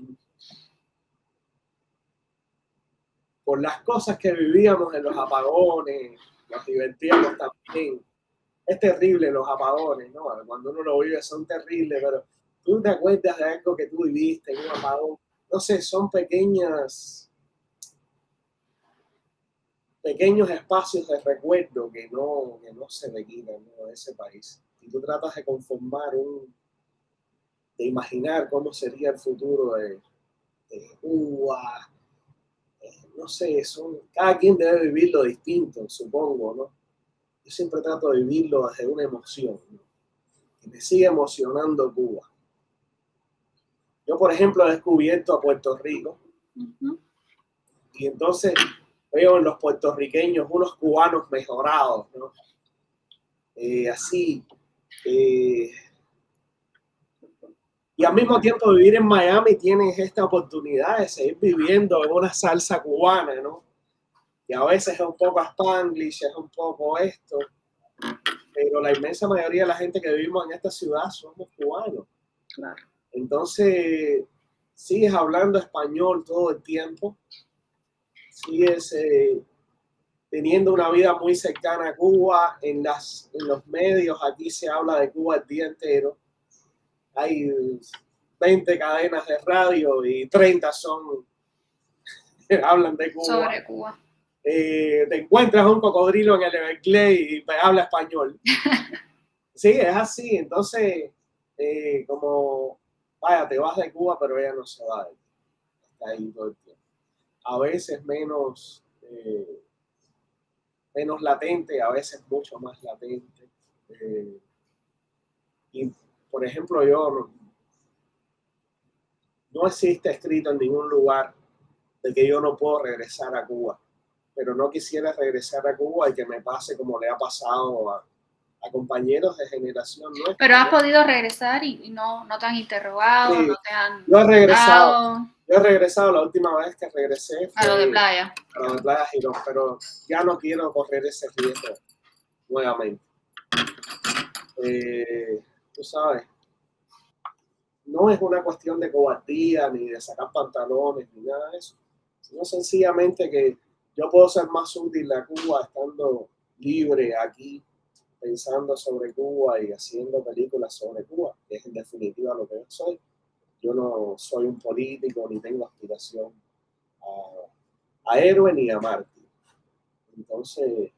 S2: por las cosas que vivíamos en los apagones, nos divertíamos también. Es terrible los apagones, ¿no? Cuando uno lo vive son terribles, pero tú te acuerdas de algo que tú viviste en un apagón. No sé, son pequeños espacios de recuerdo que no se le quitan, ¿no? De ese país. Y tú tratas de de imaginar cómo sería el futuro de Cuba. No sé, cada quien debe vivirlo distinto, supongo, ¿no? Yo siempre trato de vivirlo desde una emoción, ¿no? Que me sigue emocionando Cuba. Yo, por ejemplo, he descubierto a Puerto Rico y entonces veo en los puertorriqueños unos cubanos mejorados, ¿no? Así, eh, Y al mismo tiempo vivir en Miami tienes esta oportunidad de seguir viviendo en una salsa cubana, ¿no? Y a veces es un poco Spanglish, es un poco esto, pero la inmensa mayoría de la gente que vivimos en esta ciudad somos cubanos.
S1: Claro.
S2: Entonces, sigues hablando español todo el tiempo, sigues teniendo una vida muy cercana a Cuba, en los medios aquí se habla de Cuba el día entero, hay 20 cadenas de radio y 30 hablan de Cuba.
S1: Sobre Cuba.
S2: Te encuentras un cocodrilo en el Everglades y habla español. Sí, es así. Entonces, como, vaya, te vas de Cuba, pero ella no se va de ti. Está ahí todo el tiempo. A veces menos latente, a veces mucho más latente. Y, por ejemplo, no existe escrito en ningún lugar de que yo no puedo regresar a Cuba, pero no quisiera regresar a Cuba y que me pase como le ha pasado a compañeros de generación nuestra.
S1: Pero has podido regresar y no te han interrogado,
S2: sí,
S1: no te han...
S2: Yo he regresado, la última vez que regresé fue
S1: a lo de playa.
S2: A lo de Playa Girón, pero ya no quiero correr ese riesgo nuevamente. Tú sabes, no es una cuestión de cobardía, ni de sacar pantalones, ni nada de eso, sino sencillamente que yo puedo ser más útil a Cuba estando libre aquí, pensando sobre Cuba y haciendo películas sobre Cuba, que es en definitiva lo que yo soy. Yo no soy un político ni tengo aspiración a héroe ni a mártir. Entonces,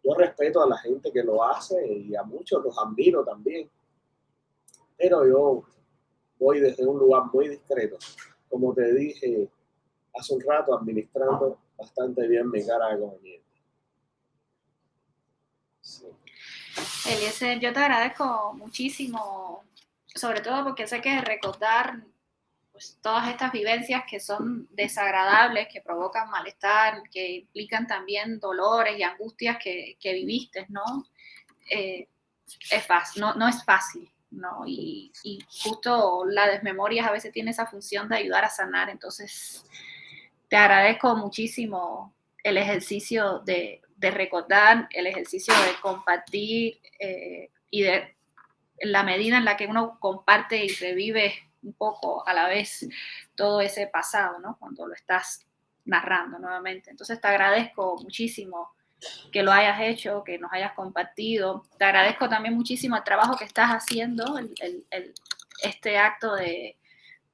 S2: yo respeto a la gente que lo hace y a muchos los admiro también. Pero yo voy desde un lugar muy discreto. Como te dije hace un rato, administrando bastante bien mi cara de conveniente. Sí.
S1: Eliezer, yo te agradezco muchísimo, sobre todo porque sé que recordar pues, todas estas vivencias que son desagradables, que provocan malestar, que implican también dolores y angustias que viviste, ¿no? Es fácil, no es fácil, ¿no? Y justo la desmemoria a veces tiene esa función de ayudar a sanar, entonces te agradezco muchísimo el ejercicio de recordar, el ejercicio de compartir y de la medida en la que uno comparte y revive un poco a la vez todo ese pasado, ¿no? Cuando lo estás narrando nuevamente. Entonces te agradezco muchísimo que lo hayas hecho, que nos hayas compartido. Te agradezco también muchísimo el trabajo que estás haciendo, este acto de,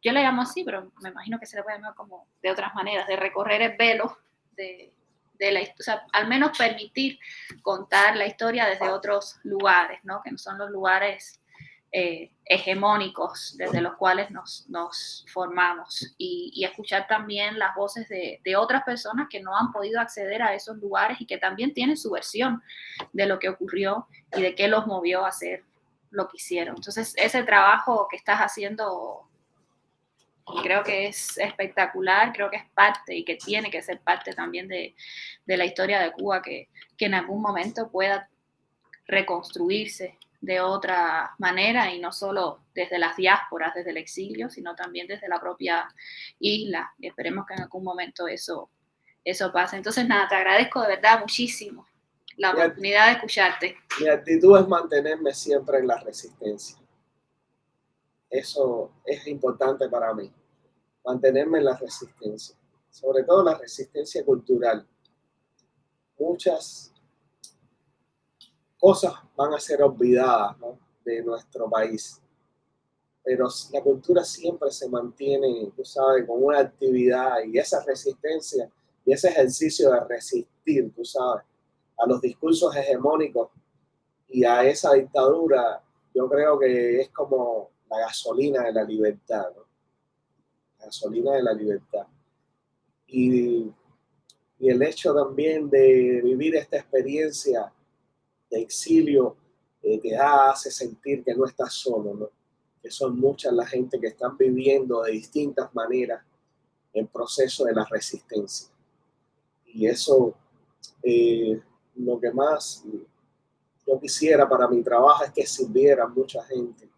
S1: yo le llamo así, pero me imagino que se le puede llamar como de otras maneras, de recorrer el velo, o sea, al menos permitir contar la historia desde otros lugares, ¿no? Que no son los lugares hegemónicos desde los cuales nos formamos y escuchar también las voces de otras personas que no han podido acceder a esos lugares y que también tienen su versión de lo que ocurrió y de qué los movió a hacer lo que hicieron. Entonces, ese trabajo que estás haciendo creo que es espectacular, creo que es parte y que tiene que ser parte también de la historia de Cuba que en algún momento pueda reconstruirse de otra manera y no solo desde las diásporas, desde el exilio, sino también desde la propia isla. Y esperemos que en algún momento eso pase. Entonces, nada, te agradezco de verdad muchísimo la oportunidad de escucharte.
S2: Mi actitud es mantenerme siempre en la resistencia. Eso es importante para mí, mantenerme en la resistencia, sobre todo la resistencia cultural. Muchas cosas van a ser olvidadas, ¿no?, de nuestro país, pero la cultura siempre se mantiene, tú sabes, con una actividad y esa resistencia y ese ejercicio de resistir, tú sabes, a los discursos hegemónicos y a esa dictadura, yo creo que es como la gasolina de la libertad, ¿no? La gasolina de la libertad. Y el hecho también de vivir esta experiencia de exilio te hace sentir que no estás solo, ¿no? Que son muchas la gente que están viviendo de distintas maneras el proceso de la resistencia. Y eso, lo que más yo quisiera para mi trabajo es que sirviera a mucha gente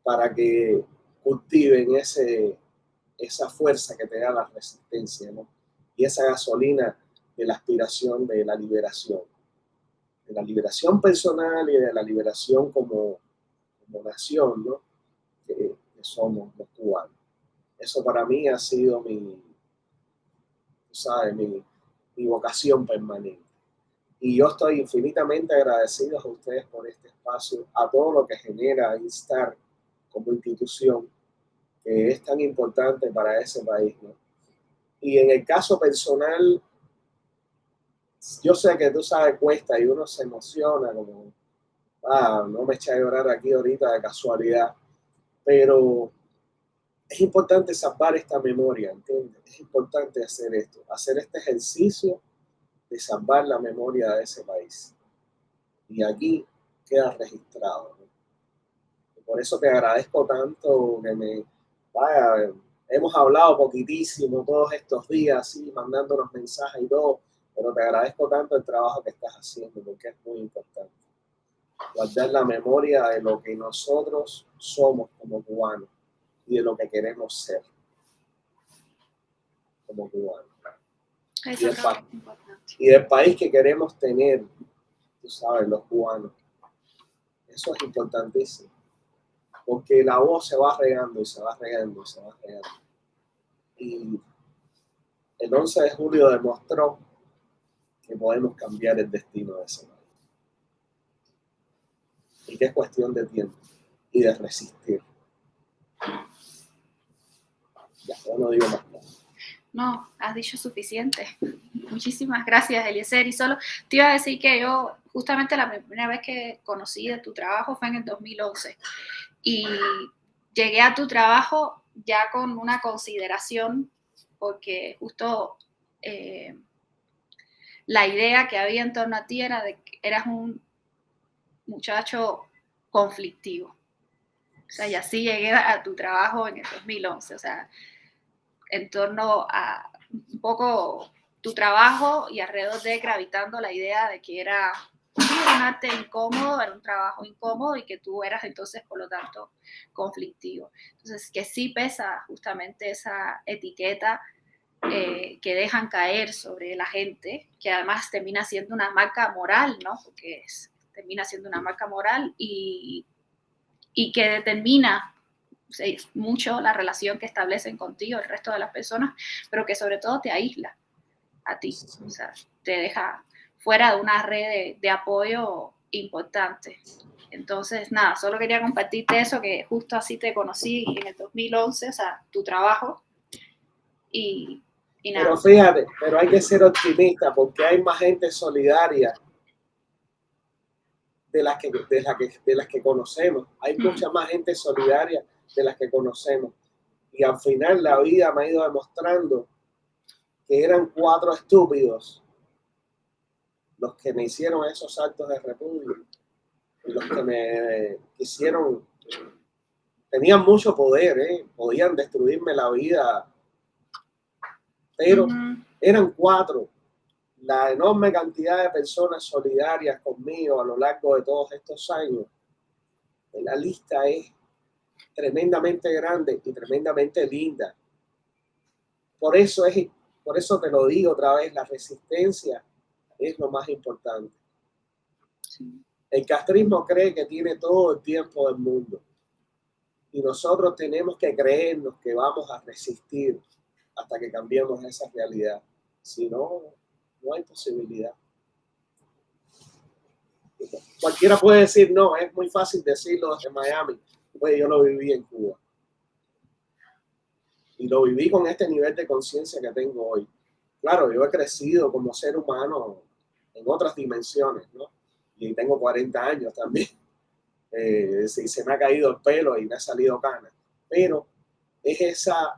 S2: para que cultiven esa fuerza que te da la resistencia, ¿no? Y esa gasolina de la aspiración de la liberación personal y de la liberación como nación, ¿no? Que somos los cubanos. Eso para mí ha sido mi vocación permanente. Y yo estoy infinitamente agradecido a ustedes por este espacio, a todo lo que genera Instar como institución, que es tan importante para ese país, ¿no? Y en el caso personal, yo sé que tú sabes, cuesta y uno se emociona, como, no me eché a llorar aquí ahorita de casualidad, pero es importante salvar esta memoria, ¿entiendes? Es importante hacer esto, hacer este ejercicio de salvar la memoria de ese país. Y aquí queda registrado, ¿no? Y por eso te agradezco tanto que hemos hablado poquitísimo todos estos días, sí, mandándonos mensajes y todo, pero te agradezco tanto el trabajo que estás haciendo, porque es muy importante. Guardar la memoria de lo que nosotros somos como cubanos y de lo que queremos ser como cubanos. Y del país que queremos tener, tú sabes, los cubanos. Eso es importantísimo. Porque la voz se va regando y se va regando y se va regando. Y el 11 de julio demostró que podemos cambiar el destino de ese país. Y que es cuestión de tiempo y de resistir. Ya, yo no digo más nada.
S1: No, has dicho suficiente. Muchísimas gracias, Eliezer. Y solo te iba a decir que yo, justamente la primera vez que conocí de tu trabajo fue en el 2011. Y llegué a tu trabajo ya con una consideración, porque justo la idea que había en torno a ti era de que eras un muchacho conflictivo. O sea, y así llegué a tu trabajo en el 2011. O sea, en torno a un poco tu trabajo y alrededor de gravitando la idea de que era un arte incómodo, era un trabajo incómodo y que tú eras entonces, por lo tanto, conflictivo. Entonces, que sí pesa justamente esa etiqueta que dejan caer sobre la gente, que además termina siendo una marca moral, ¿no? Porque termina siendo una marca moral y que determina mucho la relación que establecen contigo el resto de las personas, pero que sobre todo te aísla a ti, o sea, te deja fuera de una red de apoyo importante. Entonces, nada, solo quería compartirte eso, que justo así te conocí en el 2011, o sea, tu trabajo, y nada.
S2: Pero fíjate, pero hay que ser optimista porque hay más gente solidaria de las que conocemos. Hay mucha más gente solidaria de las que conocemos. Y al final la vida me ha ido demostrando que eran 4 estúpidos los que me hicieron esos actos de repudio y los que me quisieron, tenían mucho poder, podían destruirme la vida, pero eran 4. La enorme cantidad de personas solidarias conmigo a lo largo de todos estos años, la lista es tremendamente grande y tremendamente linda. Por eso te lo digo otra vez, la resistencia es lo más importante. Sí. El castrismo cree que tiene todo el tiempo del mundo y nosotros tenemos que creernos que vamos a resistir hasta que cambiemos esa realidad. Si no, no hay posibilidad. Cualquiera puede decir, no, es muy fácil decirlo desde Miami. Pues yo lo viví en Cuba. Y lo viví con este nivel de conciencia que tengo hoy. Claro, yo he crecido como ser humano en otras dimensiones, ¿no? Y tengo 40 años también. Se me ha caído el pelo y me ha salido cana. Pero es esa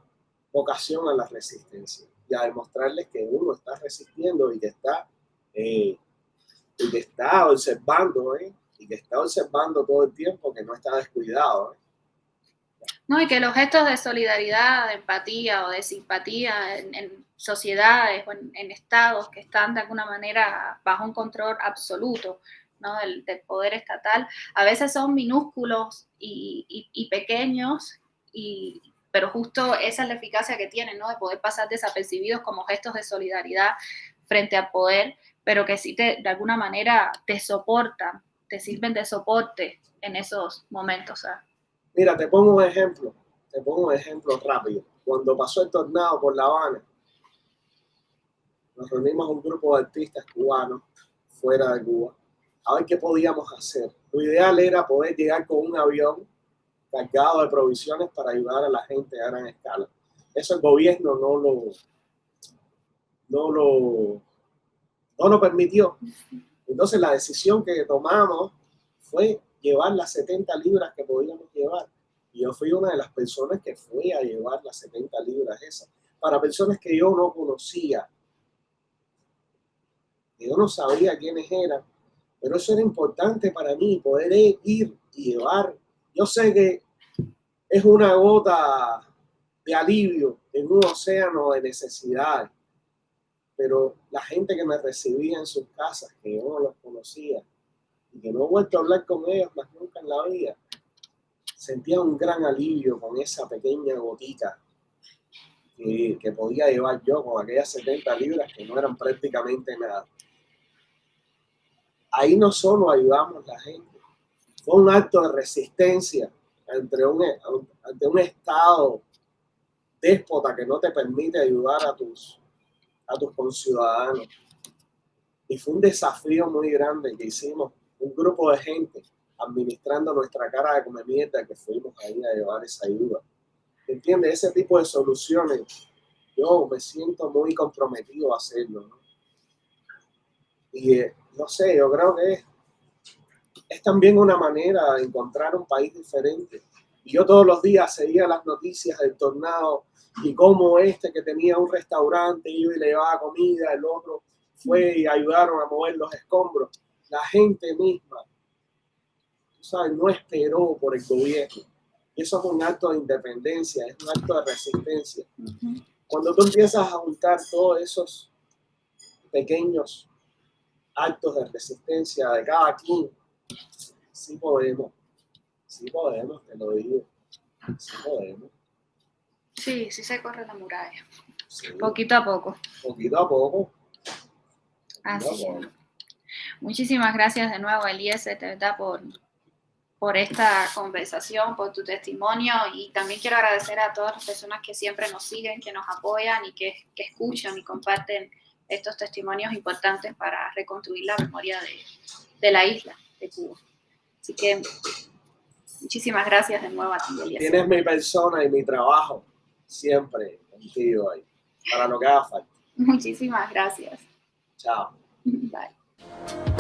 S2: vocación a la resistencia y a demostrarles que uno está resistiendo y que está observando, y que está observando todo el tiempo, que no está descuidado.
S1: No, y que los gestos de solidaridad, de empatía o de simpatía en sociedades o en estados que están de alguna manera bajo un control absoluto, ¿no? Del poder estatal. A veces son minúsculos y pequeños, pero justo esa es la eficacia que tienen, ¿no? De poder pasar desapercibidos como gestos de solidaridad frente al poder, pero que sí de alguna manera te soportan, te sirven de soporte en esos momentos. ¿Sabes?
S2: Mira, te pongo un ejemplo rápido. Cuando pasó el tornado por La Habana, nos reunimos un grupo de artistas cubanos fuera de Cuba a ver qué podíamos hacer. Lo ideal era poder llegar con un avión cargado de provisiones para ayudar a la gente a gran escala. Eso el gobierno no lo permitió. Entonces la decisión que tomamos fue llevar las 70 libras que podíamos llevar. Y yo fui una de las personas que fue a llevar las 70 libras esas, para personas que yo no conocía, que yo no sabía quiénes eran, pero eso era importante para mí, poder ir y llevar. Yo sé que es una gota de alivio en un océano de necesidades, pero la gente que me recibía en sus casas, que yo no los conocía y que no he vuelto a hablar con ellos más nunca en la vida, sentía un gran alivio con esa pequeña gotita que podía llevar yo con aquellas 70 libras que no eran prácticamente nada. Ahí no solo ayudamos a la gente, fue un acto de resistencia ante un Estado déspota que no te permite ayudar a tus conciudadanos. Y fue un desafío muy grande que hicimos un grupo de gente administrando nuestra cara de come mierda, que fuimos ahí a llevar esa ayuda. ¿Entiendes? Ese tipo de soluciones, yo me siento muy comprometido a hacerlo, ¿no? Y no sé, yo creo que es también una manera de encontrar un país diferente. Y yo todos los días seguía las noticias del tornado y cómo este que tenía un restaurante iba y le llevaba comida, el otro fue y ayudaron a mover los escombros. La gente misma, tú sabes, no esperó por el gobierno. Y eso es un acto de independencia, es un acto de resistencia. Cuando tú empiezas a juntar todos esos pequeños actos de resistencia de cada quien, sí podemos, te lo digo, sí podemos.
S1: Sí, sí se corre la muralla.
S2: Sí.
S1: Poquito a poco.
S2: Poquito a poco.
S1: Así es. Muchísimas gracias de nuevo, Eliezer, de verdad, por esta conversación, por tu testimonio, y también quiero agradecer a todas las personas que siempre nos siguen, que nos apoyan y que escuchan y comparten estos testimonios importantes para reconstruir la memoria de la isla de Cuba. Así que muchísimas gracias de nuevo a ti, Eliezer.
S2: Tienes mi persona y mi trabajo siempre contigo ahí, para lo que haga falta.
S1: Muchísimas gracias.
S2: Chao.
S1: Bye.